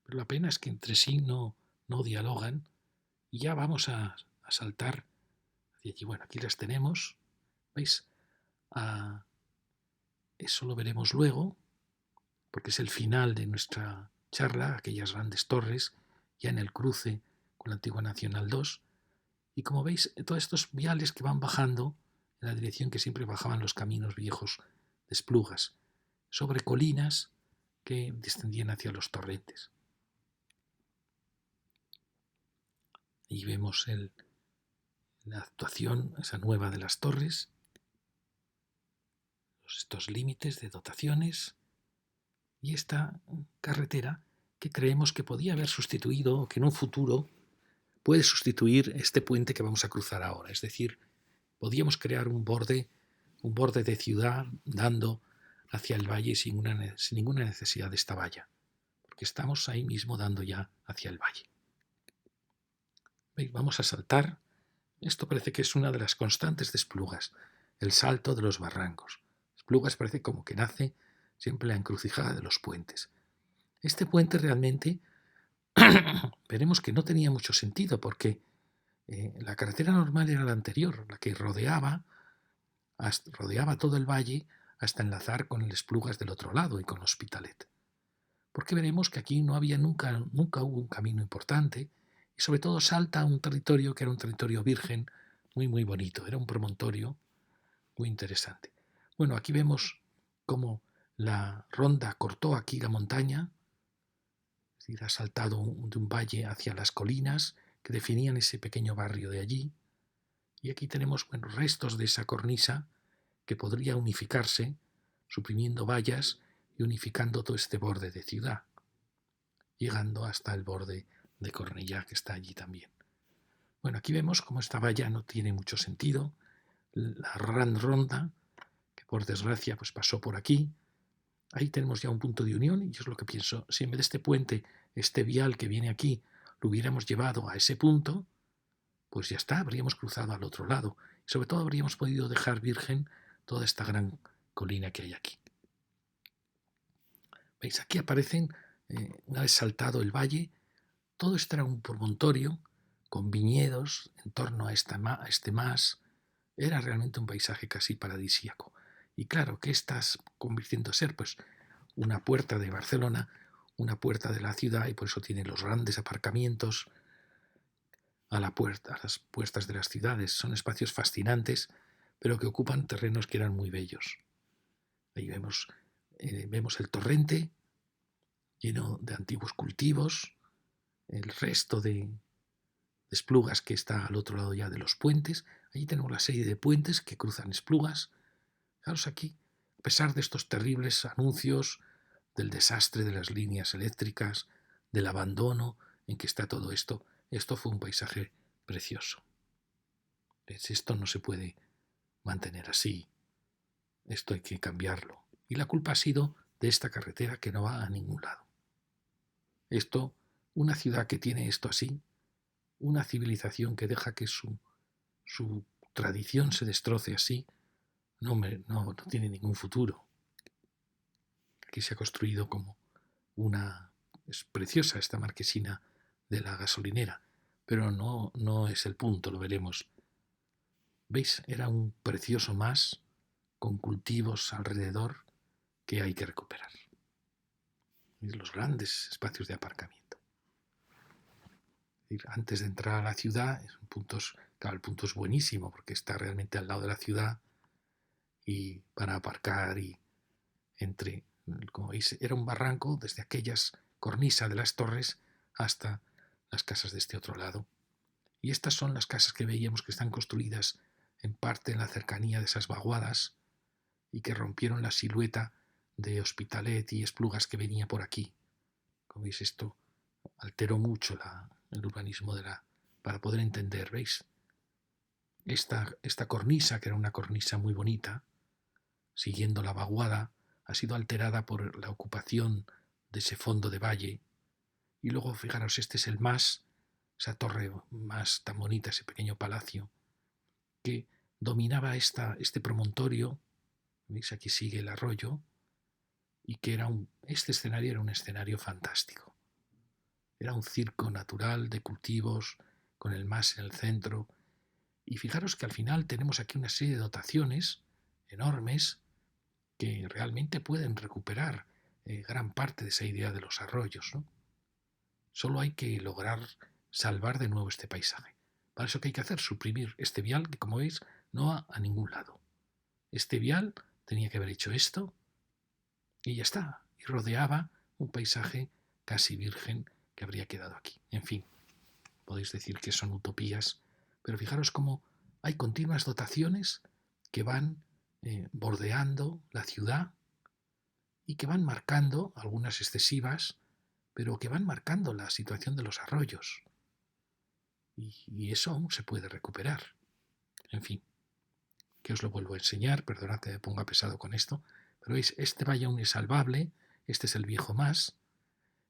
pero la pena es que entre sí no dialogan y ya vamos a saltar hacia allí. Bueno, aquí las tenemos, ¿veis? Eso lo veremos luego, porque es el final de nuestra charla, aquellas grandes torres, ya en el cruce con la antigua Nacional 2. Y como veis, todos estos viales que van bajando en la dirección que siempre bajaban los caminos viejos de Esplugas, sobre colinas que descendían hacia los torrentes. Y vemos la actuación, esa nueva de las torres, estos límites de dotaciones y esta carretera que creemos que podía haber sustituido o que en un futuro puede sustituir este puente que vamos a cruzar ahora. Es decir, podíamos crear un borde de ciudad dando hacia el valle sin ninguna necesidad de esta valla, porque estamos ahí mismo dando ya hacia el valle. ¿Veis? Vamos a saltar. Esto parece que es una de las constantes de Esplugas, el salto de los barrancos. Esplugas parece como que nace siempre la encrucijada de los puentes. Este puente realmente veremos que no tenía mucho sentido porque la carretera normal era la anterior, la que rodeaba todo el valle hasta enlazar con el Esplugas del otro lado y con Hospitalet. Porque veremos que aquí no había nunca hubo un camino importante y sobre todo salta a un territorio que era un territorio virgen muy muy bonito, era un promontorio muy interesante. Bueno, aquí vemos cómo la ronda cortó aquí la montaña, es decir, ha saltado de un valle hacia las colinas que definían ese pequeño barrio de allí. Y aquí tenemos restos de esa cornisa que podría unificarse, suprimiendo vallas y unificando todo este borde de ciudad, llegando hasta el borde de Cornellá que está allí también. Bueno, aquí vemos cómo esta valla no tiene mucho sentido. La Gran Ronda, que por desgracia pues pasó por aquí, ahí tenemos ya un punto de unión y yo es lo que pienso, si en vez de este puente, este vial que viene aquí, lo hubiéramos llevado a ese punto, pues ya está, habríamos cruzado al otro lado. Y sobre todo habríamos podido dejar virgen toda esta gran colina que hay aquí. ¿Veis? Aquí aparecen, una vez saltado el valle, todo esto era un promontorio con viñedos en torno a este mas. Era realmente un paisaje casi paradisíaco. Y claro, ¿qué estás convirtiendo a ser? Pues una puerta de Barcelona, una puerta de la ciudad, y por eso tiene los grandes aparcamientos a las puertas de las ciudades. Son espacios fascinantes, pero que ocupan terrenos que eran muy bellos. Ahí vemos el torrente lleno de antiguos cultivos, el resto de Esplugas que está al otro lado ya de los puentes. Allí tenemos la serie de puentes que cruzan Esplugas. Fijaros aquí, a pesar de estos terribles anuncios del desastre de las líneas eléctricas, del abandono en que está todo esto, esto fue un paisaje precioso. ¿Ves? Esto no se puede mantener así. Esto hay que cambiarlo. Y la culpa ha sido de esta carretera que no va a ningún lado. Esto, una ciudad que tiene esto así, una civilización que deja que su tradición se destroce así, no tiene ningún futuro. Aquí se ha construido como es preciosa esta marquesina de la gasolinera, pero no es el punto, lo veremos. ¿Veis? Era un precioso mas con cultivos alrededor que hay que recuperar. Y los grandes espacios de aparcamiento. Es decir, antes de entrar a la ciudad, claro, el punto es buenísimo porque está realmente al lado de la ciudad y para aparcar y como veis, era un barranco desde aquellas cornisas de las torres hasta las casas de este otro lado. Y estas son las casas que veíamos que están construidas en parte en la cercanía de esas vaguadas y que rompieron la silueta de Hospitalet y Esplugas que venía por aquí. Como veis, esto alteró mucho el urbanismo para poder entender, ¿veis? Esta cornisa, que era una cornisa muy bonita, siguiendo la vaguada, ha sido alterada por la ocupación de ese fondo de valle. Y luego, fijaros, este es el mas, esa torre más tan bonita, ese pequeño palacio, que dominaba este promontorio. ¿Veis? Aquí sigue el arroyo. Y que este escenario era un escenario fantástico. Era un circo natural de cultivos, con el mas en el centro. Y fijaros que al final tenemos aquí una serie de dotaciones enormes que realmente pueden recuperar gran parte de esa idea de los arroyos, ¿no? Solo hay que lograr salvar de nuevo este paisaje. Para eso, ¿qué hay que hacer? Suprimir este vial que, como veis, no va a ningún lado. Este vial tenía que haber hecho esto y ya está. Y rodeaba un paisaje casi virgen que habría quedado aquí. En fin, podéis decir que son utopías, pero fijaros cómo hay continuas dotaciones que van bordeando la ciudad y que van marcando, algunas excesivas, pero que van marcando la situación de los arroyos. Y eso aún se puede recuperar. En fin, que os lo vuelvo a enseñar, perdonad que me ponga pesado con esto, pero veis, este valle aún es salvable, este es el viejo mas,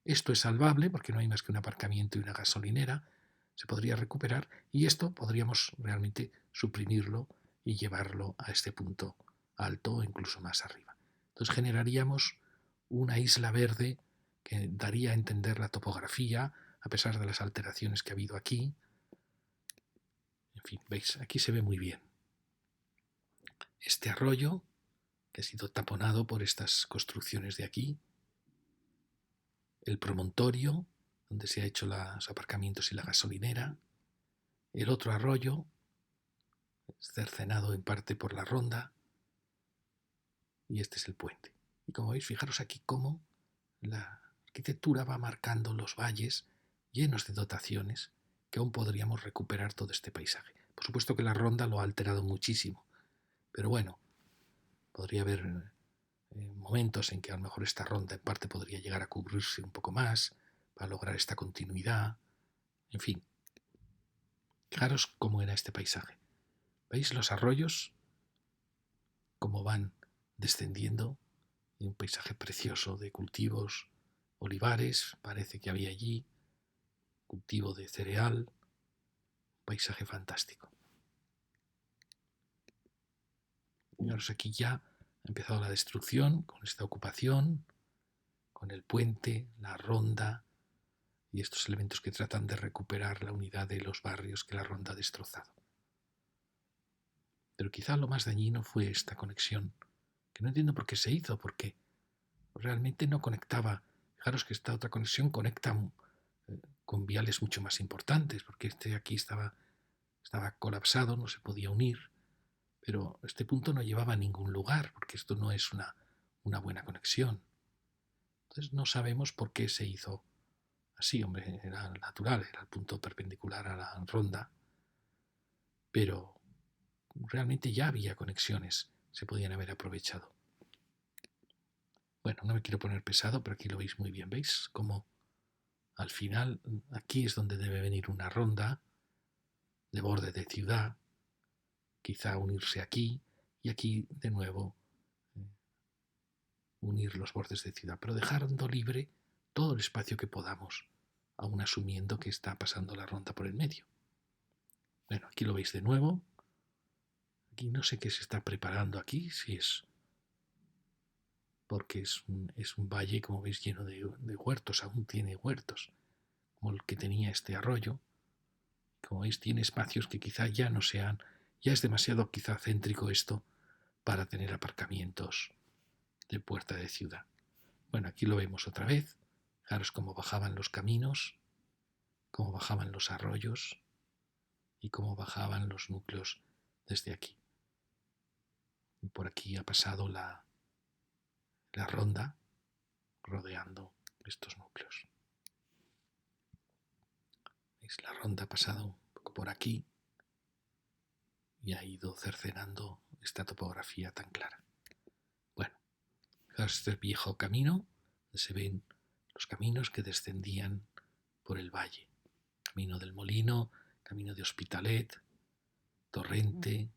esto es salvable porque no hay más que un aparcamiento y una gasolinera, se podría recuperar y esto podríamos realmente suprimirlo y llevarlo a este punto alto o incluso más arriba. Entonces generaríamos una isla verde que daría a entender la topografía, a pesar de las alteraciones que ha habido aquí. En fin, veis, aquí se ve muy bien este arroyo que ha sido taponado por estas construcciones de aquí, el promontorio donde se ha hecho los aparcamientos y la gasolinera, el otro arroyo cercenado en parte por la ronda, y este es el puente. Y como veis, fijaros aquí cómo la arquitectura va marcando los valles llenos de dotaciones que aún podríamos recuperar todo este paisaje. Por supuesto que la ronda lo ha alterado muchísimo, pero bueno, podría haber momentos en que a lo mejor esta ronda en parte podría llegar a cubrirse un poco más para lograr esta continuidad. En fin, fijaros cómo era este paisaje. ¿Veis los arroyos? Cómo van descendiendo. Y un paisaje precioso de cultivos, olivares, parece que había allí, cultivo de cereal, paisaje fantástico. Fijaros, aquí ya ha empezado la destrucción con esta ocupación, con el puente, la ronda y estos elementos que tratan de recuperar la unidad de los barrios que la ronda ha destrozado. Pero quizá lo más dañino fue esta conexión, que no entiendo por qué se hizo, porque realmente no conectaba. Fijaros que esta otra conexión conecta con viales mucho más importantes, porque este aquí estaba colapsado, no se podía unir, pero este punto no llevaba a ningún lugar, porque esto no es una buena conexión. Entonces no sabemos por qué se hizo así, hombre, era natural, era el punto perpendicular a la ronda, pero realmente ya había conexiones, se podían haber aprovechado. Bueno, no me quiero poner pesado, pero aquí lo veis muy bien, ¿veis? Como al final, aquí es donde debe venir una ronda de borde de ciudad, quizá unirse aquí y aquí de nuevo unir los bordes de ciudad, pero dejando libre todo el espacio que podamos, aún asumiendo que está pasando la ronda por el medio. Bueno, aquí lo veis de nuevo. Aquí no sé qué se está preparando aquí, si es porque es un valle, como veis, lleno de huertos, aún tiene huertos, como el que tenía este arroyo. Como veis, tiene espacios que quizá ya no sean, ya es demasiado quizá céntrico esto para tener aparcamientos de puerta de ciudad. Bueno, aquí lo vemos otra vez. Fijaros cómo bajaban los caminos, cómo bajaban los arroyos y cómo bajaban los núcleos desde aquí. Y por aquí ha pasado la ronda rodeando estos núcleos. ¿Veis? La ronda ha pasado un poco por aquí y ha ido cercenando esta topografía tan clara. Bueno, fijaros este viejo camino, donde se ven los caminos que descendían por el valle. Camino del Molino, camino de Hospitalet, Torrente.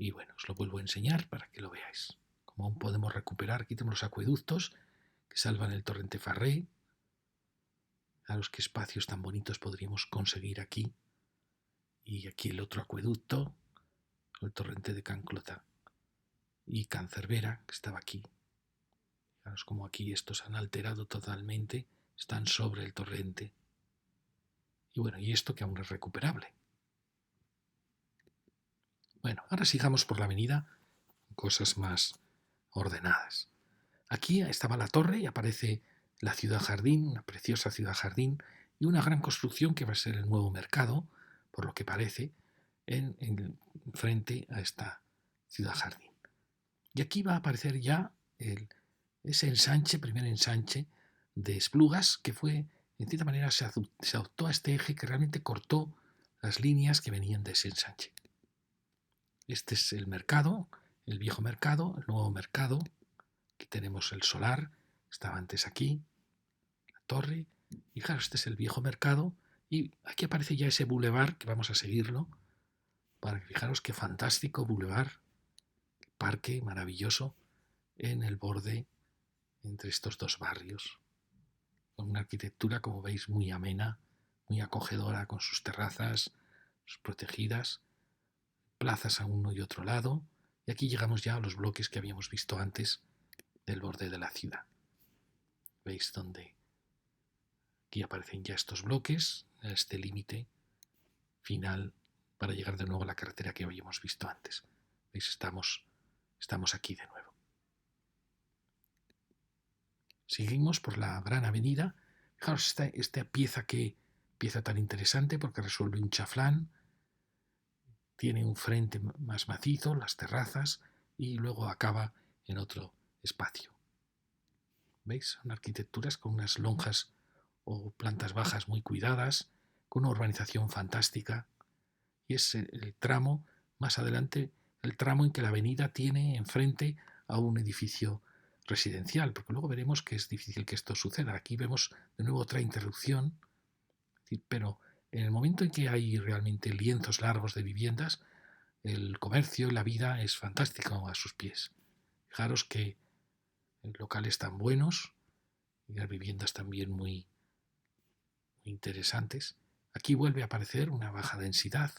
Y bueno, os lo vuelvo a enseñar para que lo veáis. Como aún podemos recuperar, aquí tenemos los acueductos que salvan el torrente Farré. A los que espacios tan bonitos podríamos conseguir aquí. Y aquí el otro acueducto, el torrente de Canclota y Cancerbera, que estaba aquí. Fijaros como aquí estos han alterado totalmente, están sobre el torrente. Y bueno, y esto que aún es recuperable. Bueno, ahora sigamos por la avenida, cosas más ordenadas. Aquí estaba la torre y aparece la ciudad jardín, una preciosa ciudad jardín y una gran construcción que va a ser el nuevo mercado, por lo que parece, en frente a esta ciudad jardín. Y aquí va a aparecer ya ese ensanche, primer ensanche de Esplugas, que fue, en cierta manera, se adoptó a este eje que realmente cortó las líneas que venían de ese ensanche. Este es el mercado, el viejo mercado, el nuevo mercado. Aquí tenemos el solar, estaba antes aquí, la torre, y claro, este es el viejo mercado, y aquí aparece ya ese bulevar, que vamos a seguirlo, para que fijaros qué fantástico bulevar, parque maravilloso, en el borde entre estos dos barrios, con una arquitectura, como veis, muy amena, muy acogedora, con sus terrazas, sus protegidas, plazas a uno y otro lado, y aquí llegamos ya a los bloques que habíamos visto antes, del borde de la ciudad. ¿Veis dónde? Aquí aparecen ya estos bloques, este límite final para llegar de nuevo a la carretera que habíamos visto antes. ¿Veis? Estamos aquí de nuevo. Seguimos por la gran avenida. Fijaros esta pieza tan interesante porque resuelve un chaflán. Tiene un frente más macizo, las terrazas, y luego acaba en otro espacio. ¿Veis? Son arquitecturas con unas lonjas o plantas bajas muy cuidadas, con una urbanización fantástica. Y es el tramo, más adelante, el tramo en que la avenida tiene enfrente a un edificio residencial, porque luego veremos que es difícil que esto suceda. Aquí vemos de nuevo otra interrupción, pero en el momento en que hay realmente lienzos largos de viviendas, el comercio, la vida es fantástico a sus pies. Fijaros que locales tan buenos y las viviendas también muy, muy interesantes. Aquí vuelve a aparecer una baja densidad.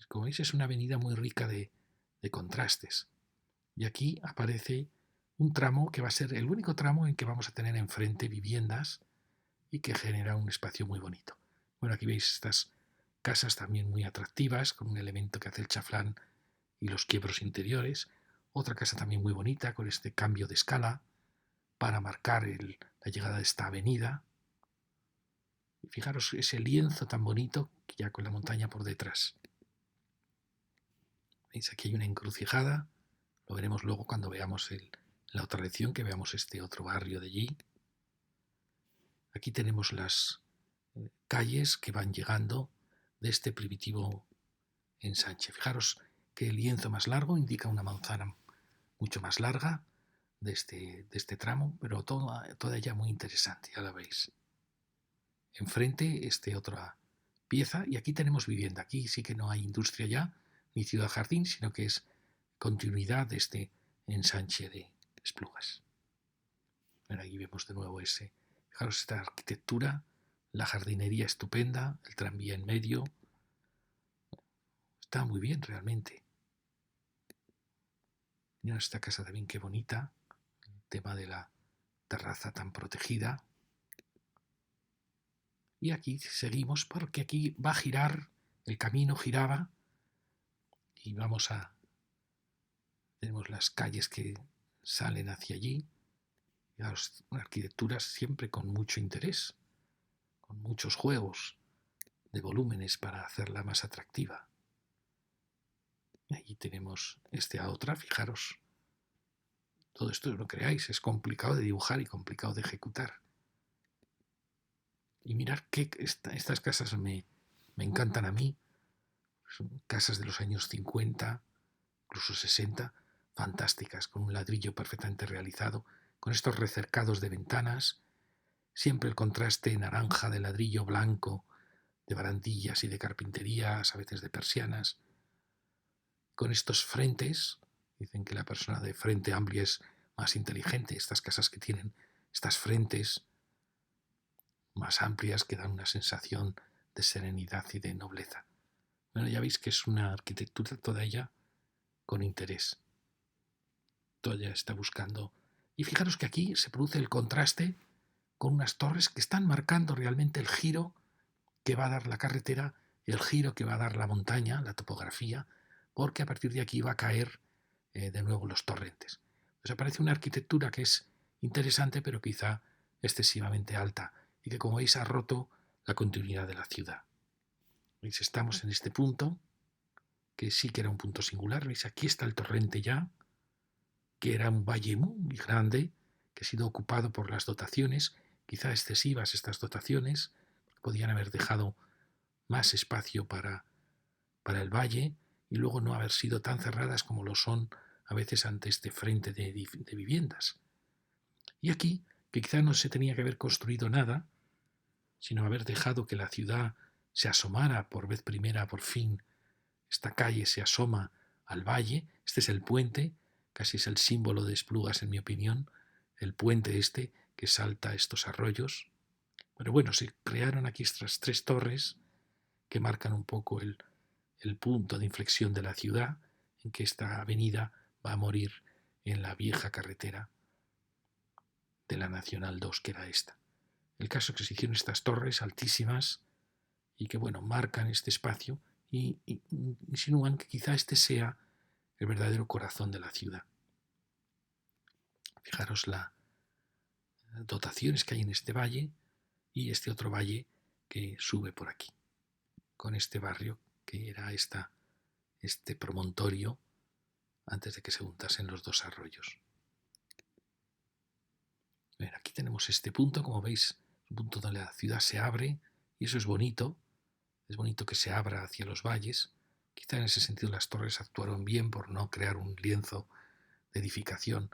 Como veis, es una avenida muy rica de contrastes. Y aquí aparece un tramo que va a ser el único tramo en que vamos a tener enfrente viviendas y que genera un espacio muy bonito. Bueno, aquí veis estas casas también muy atractivas, con un elemento que hace el chaflán y los quiebros interiores. Otra casa también muy bonita, con este cambio de escala para marcar la llegada de esta avenida. Y fijaros ese lienzo tan bonito, que ya con la montaña por detrás. ¿Veis? Aquí hay una encrucijada. Lo veremos luego cuando veamos la otra lección, que veamos este otro barrio de allí. Aquí tenemos las calles que van llegando de este primitivo ensanche. Fijaros que el lienzo más largo indica una manzana mucho más larga de este tramo, pero toda ella muy interesante, ya la veis. Enfrente otra pieza, y aquí tenemos vivienda. Aquí sí que no hay industria ya, ni ciudad jardín, sino que es continuidad de este ensanche de Esplugas. Bueno, aquí vemos de nuevo fijaros esta arquitectura, la jardinería estupenda, el tranvía en medio. Está muy bien realmente. Mira esta casa también, qué bonita. El tema de la terraza tan protegida. Y aquí seguimos porque aquí va a girar, el camino giraba y tenemos las calles que salen hacia allí. Fijaros, una arquitectura siempre con mucho interés, con muchos juegos de volúmenes para hacerla más atractiva. Allí tenemos a otra, fijaros. Todo esto, no creáis, es complicado de dibujar y complicado de ejecutar. Y mirad que estas casas me encantan a mí. Son casas de los años 50, incluso 60, fantásticas, con un ladrillo perfectamente realizado, con estos recercados de ventanas, siempre el contraste naranja de ladrillo blanco, de barandillas y de carpinterías, a veces de persianas, con estos frentes. Dicen que la persona de frente amplia es más inteligente. Estas casas que tienen estas frentes más amplias que dan una sensación de serenidad y de nobleza. Bueno, ya veis que es una arquitectura toda ella con interés. Toda ella está buscando. Y fijaros que aquí se produce el contraste con unas torres que están marcando realmente el giro que va a dar la carretera, el giro que va a dar la montaña, la topografía, porque a partir de aquí va a caer de nuevo los torrentes. Pues aparece una arquitectura que es interesante, pero quizá excesivamente alta, y que, como veis, ha roto la continuidad de la ciudad. ¿Veis? Estamos en este punto, que sí que era un punto singular. ¿Veis? Aquí está el torrente ya, que era un valle muy grande, que ha sido ocupado por las dotaciones, quizá excesivas estas dotaciones, podían haber dejado más espacio para el valle y luego no haber sido tan cerradas como lo son a veces ante este frente de viviendas. Y aquí, que quizá no se tenía que haber construido nada, sino haber dejado que la ciudad se asomara por vez primera, por fin, esta calle se asoma al valle. Este es el puente, casi es el símbolo de Esplugas, en mi opinión, el puente que salta estos arroyos. Pero bueno, se crearon aquí estas tres torres que marcan un poco el punto de inflexión de la ciudad, en que esta avenida va a morir en la vieja carretera de la Nacional 2, que era esta. El caso es que se hicieron estas torres altísimas y que, bueno, marcan este espacio y insinúan que quizá este sea el verdadero corazón de la ciudad. Fijaros las dotaciones que hay en este valle y este otro valle que sube por aquí, con este barrio que era este promontorio antes de que se juntasen los dos arroyos. Bien, aquí tenemos este punto, como veis, un punto donde la ciudad se abre y eso es bonito que se abra hacia los valles. Quizá en ese sentido las torres actuaron bien por no crear un lienzo de edificación.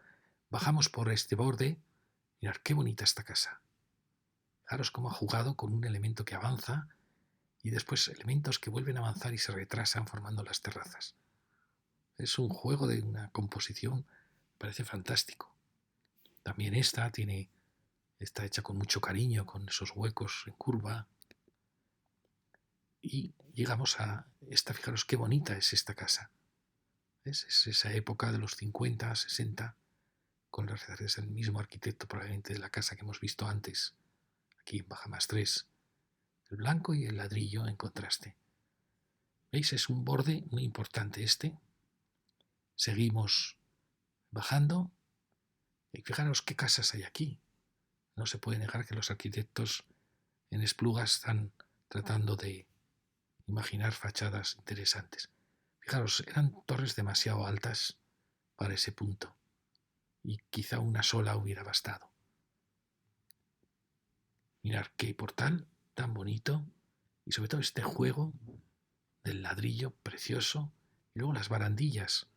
Bajamos por este borde. Mirad qué bonita esta casa. Fijaros cómo ha jugado con un elemento que avanza y después elementos que vuelven a avanzar y se retrasan formando las terrazas. Es un juego de una composición, parece fantástico. También está hecha con mucho cariño, con esos huecos en curva. Y llegamos a esta, fijaros qué bonita es esta casa. ¿Ves? Es esa época de los 50, 60, con las redes del mismo arquitecto probablemente de la casa que hemos visto antes, aquí en Baja más 3. El blanco y el ladrillo en contraste. ¿Veis? Es un borde muy importante este. Seguimos bajando y fijaros qué casas hay aquí. No se puede negar que los arquitectos en Esplugas están tratando de imaginar fachadas interesantes. Fijaros, eran torres demasiado altas para ese punto y quizá una sola hubiera bastado. Mirad qué portal tan bonito y sobre todo este juego del ladrillo precioso y luego las barandillas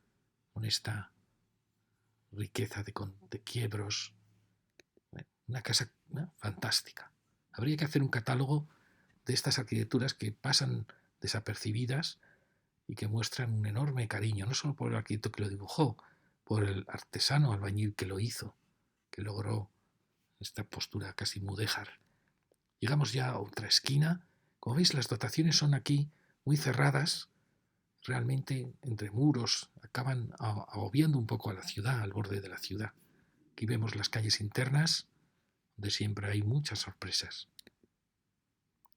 con esta riqueza de quiebros. Bueno, una casa fantástica. Habría que hacer un catálogo de estas arquitecturas que pasan desapercibidas y que muestran un enorme cariño, no solo por el arquitecto que lo dibujó, por el artesano albañil que lo hizo, que logró esta postura casi mudéjar. Llegamos ya a otra esquina. Como veis, las dotaciones son aquí muy cerradas, realmente entre muros, acaban agobiando un poco a la ciudad, al borde de la ciudad. Aquí vemos las calles internas, donde siempre hay muchas sorpresas.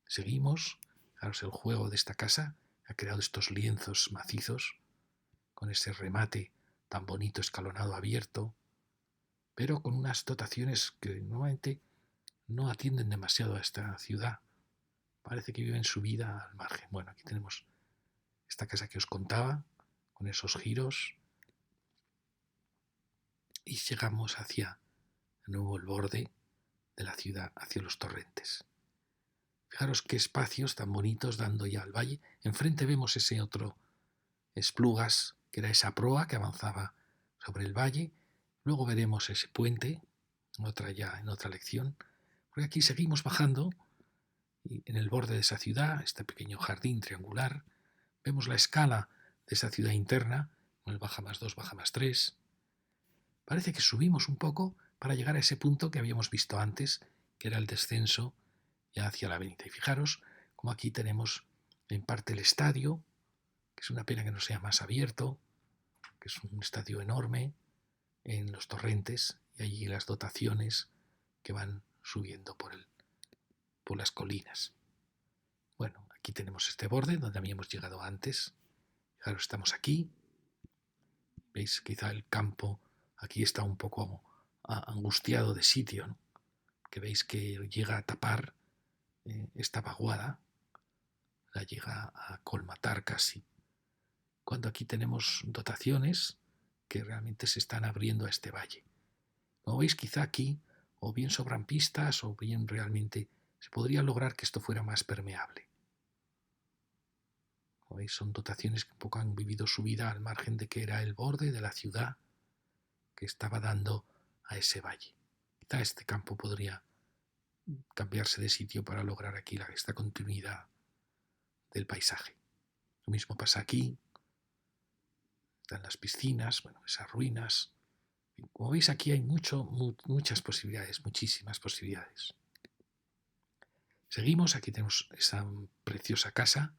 Seguimos, fijaros, el juego de esta casa ha creado estos lienzos macizos, con ese remate tan bonito, escalonado, abierto, pero con unas dotaciones que normalmente no atienden demasiado a esta ciudad. Parece que viven su vida al margen. Bueno, aquí tenemos esta casa que os contaba, con esos giros, y llegamos hacia de nuevo el borde de la ciudad, hacia los torrentes. Fijaros qué espacios tan bonitos dando ya al valle. Enfrente vemos ese otro Esplugas, que era esa proa que avanzaba sobre el valle. Luego veremos ese puente, en otra lección. Porque aquí seguimos bajando y en el borde de esa ciudad, este pequeño jardín triangular, vemos la escala de esa ciudad interna, con el baja más 2, baja más 3. Parece que subimos un poco para llegar a ese punto que habíamos visto antes, que era el descenso ya hacia la avenida. Y fijaros como aquí tenemos en parte el estadio, que es una pena que no sea más abierto, que es un estadio enorme en los torrentes y allí las dotaciones que van subiendo por las colinas. Bueno, aquí tenemos este borde donde habíamos llegado antes. Fijaros, estamos aquí. ¿Veis? Quizá el campo aquí está un poco angustiado de sitio, ¿no? Que veis que llega a tapar esta vaguada, la llega a colmatar casi. Cuando aquí tenemos dotaciones que realmente se están abriendo a este valle. Como veis, quizá aquí o bien sobran pistas o bien realmente se podría lograr que esto fuera más permeable. Como veis, son dotaciones que un poco han vivido su vida al margen de que era el borde de la ciudad que estaba dando a ese valle. Quizá este campo podría cambiarse de sitio para lograr aquí esta continuidad del paisaje. Lo mismo pasa aquí. Están las piscinas, bueno, esas ruinas. Como veis, aquí hay muchas posibilidades, muchísimas posibilidades. Seguimos, aquí tenemos esa preciosa casa.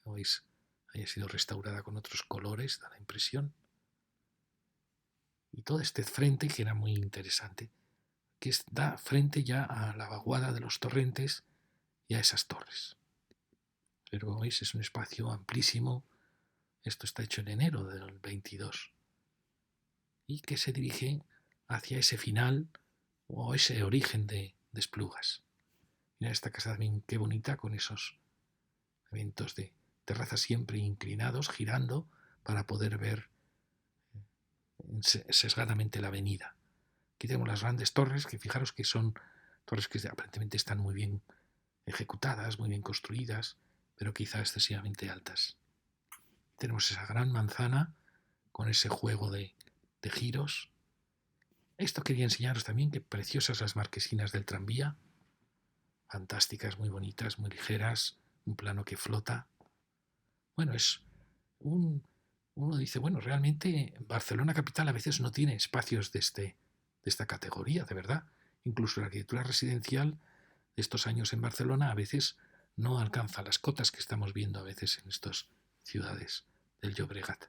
Como veis, haya sido restaurada con otros colores, da la impresión. Y todo este frente que era muy interesante. que da frente ya a la vaguada de los torrentes y a esas torres. Pero como veis es un espacio amplísimo. Esto está hecho en enero del 22 y que se dirige hacia ese final o ese origen de Esplugas. Mira esta casa también qué bonita, con esos eventos de terrazas siempre inclinados, girando para poder ver sesgadamente la avenida. Aquí tenemos las grandes torres, que fijaros que son torres que aparentemente están muy bien ejecutadas, muy bien construidas, pero quizá excesivamente altas. Tenemos esa gran manzana con ese juego de giros. Esto quería enseñaros también, que preciosas las marquesinas del tranvía, fantásticas, muy bonitas, muy ligeras, un plano que flota. Bueno, es uno dice, bueno, realmente Barcelona capital a veces no tiene espacios de esta categoría, de verdad. Incluso la arquitectura residencial de estos años en Barcelona a veces no alcanza las cotas que estamos viendo a veces en estas ciudades del Llobregat.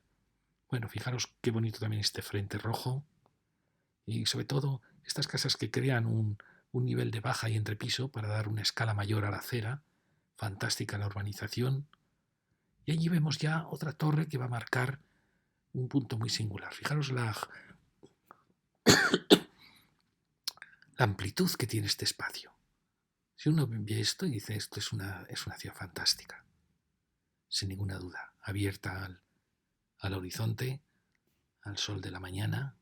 Bueno, fijaros qué bonito también este frente rojo y sobre todo estas casas que crean un nivel de baja y entrepiso para dar una escala mayor a la acera. Fantástica la urbanización. Y allí vemos ya otra torre que va a marcar un punto muy singular. Fijaros la amplitud que tiene este espacio. Si uno ve esto y dice, esto es una ciudad fantástica, sin ninguna duda, abierta al horizonte, al sol de la mañana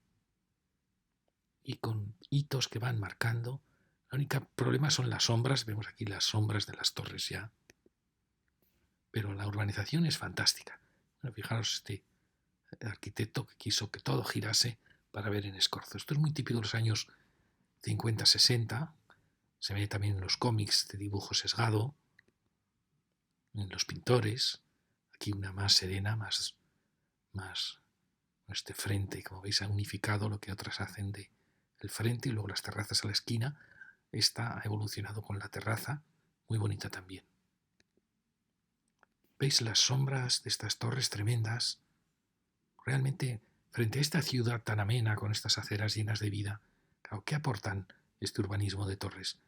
y con hitos que van marcando. El único problema son las sombras, vemos aquí las sombras de las torres ya, pero la urbanización es fantástica. Bueno, fijaros este arquitecto que quiso que todo girase para ver en Escorzo. Esto es muy típico de los años 50-60, se ve también en los cómics de dibujo sesgado, en los pintores. Aquí una más serena, más este frente, como veis, ha unificado lo que otras hacen de el frente y luego las terrazas a la esquina. Esta ha evolucionado con la terraza, muy bonita también. ¿Veis las sombras de estas torres tremendas? Realmente, frente a esta ciudad tan amena, con estas aceras llenas de vida, claro, ¿qué aportan este urbanismo de torres?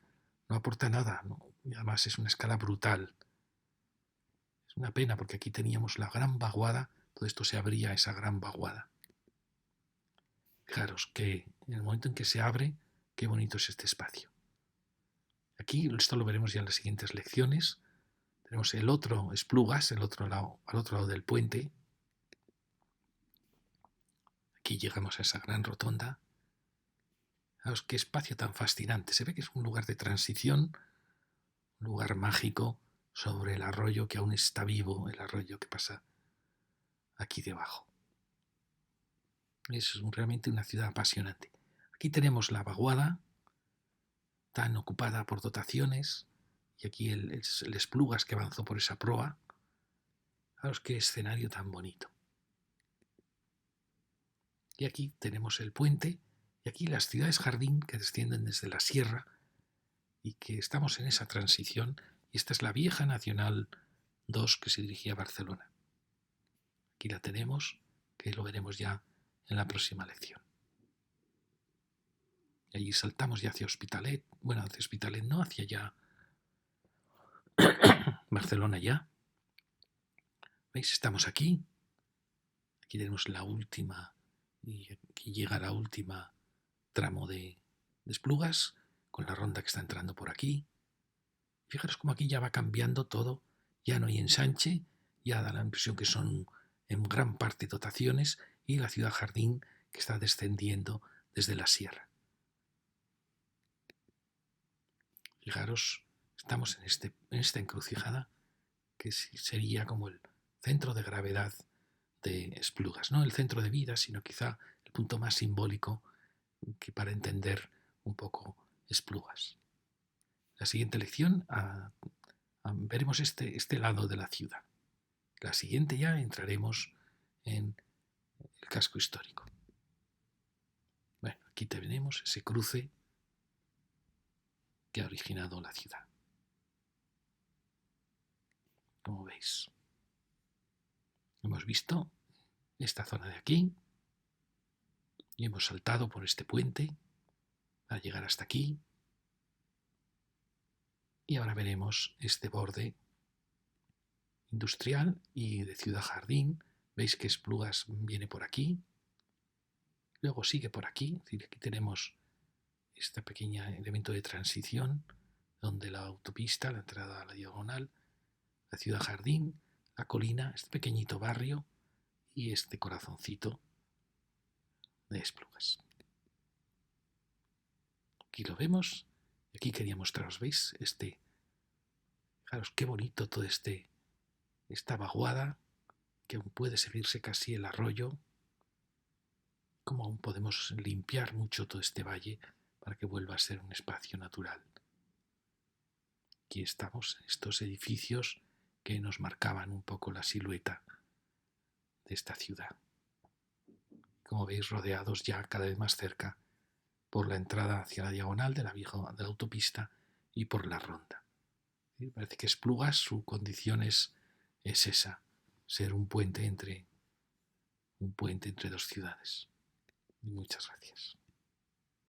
No aporta nada, ¿no? Y además es una escala brutal. Es una pena porque aquí teníamos la gran vaguada, todo esto se abría a esa gran vaguada. Fijaros que en el momento en que se abre, qué bonito es este espacio. Aquí, esto lo veremos ya en las siguientes lecciones. Tenemos el otro Esplugas, al otro lado del puente. Aquí llegamos a esa gran rotonda. Fijaros qué espacio tan fascinante. Se ve que es un lugar de transición, un lugar mágico sobre el arroyo que aún está vivo, el arroyo que pasa aquí debajo. Es realmente una ciudad apasionante. Aquí tenemos la vaguada, tan ocupada por dotaciones, y aquí el Esplugas que avanzó por esa proa. Fijaros qué escenario tan bonito. Y aquí tenemos el puente, y aquí las ciudades jardín que descienden desde la sierra, y que estamos en esa transición, y esta es la vieja Nacional 2 que se dirigía a Barcelona. Aquí la tenemos, que lo veremos ya en la próxima lección. Y allí saltamos ya hacia Hospitalet, bueno, hacia Hospitalet no, hacia ya Barcelona ya. ¿Veis? Estamos aquí. Aquí tenemos la última, y aquí llega la última tramo de Esplugas, con la ronda que está entrando por aquí. Fijaros cómo aquí ya va cambiando todo, ya no hay ensanche, ya da la impresión que son en gran parte dotaciones y la ciudad jardín que está descendiendo desde la sierra. Fijaros, estamos en esta encrucijada que sería como el centro de gravedad de Esplugas, no el centro de vida, sino quizá el punto más simbólico que para entender un poco Esplugas. La siguiente lección veremos este lado de la ciudad. La siguiente ya entraremos en el casco histórico. Bueno, aquí tenemos ese cruce que ha originado la ciudad. Como veis, hemos visto esta zona de aquí y hemos saltado por este puente para llegar hasta aquí. Y ahora veremos este borde industrial y de Ciudad Jardín. Veis que Esplugas viene por aquí, luego sigue por aquí, es decir, aquí tenemos este pequeño elemento de transición donde la autopista, la entrada a la diagonal, la Ciudad Jardín, la colina, este pequeñito barrio y este corazoncito de Esplugas. Aquí lo vemos, aquí quería mostraros, ¿veis? Fijaros qué bonito todo esta vaguada, que aún puede seguirse casi el arroyo, cómo aún podemos limpiar mucho todo este valle para que vuelva a ser un espacio natural. Aquí estamos, estos edificios que nos marcaban un poco la silueta de esta ciudad. Como veis, rodeados ya cada vez más cerca por la entrada hacia la diagonal de la autopista y por la ronda. ¿Sí? Parece que Esplugas, su condición es esa, ser un puente entre dos ciudades. Muchas gracias.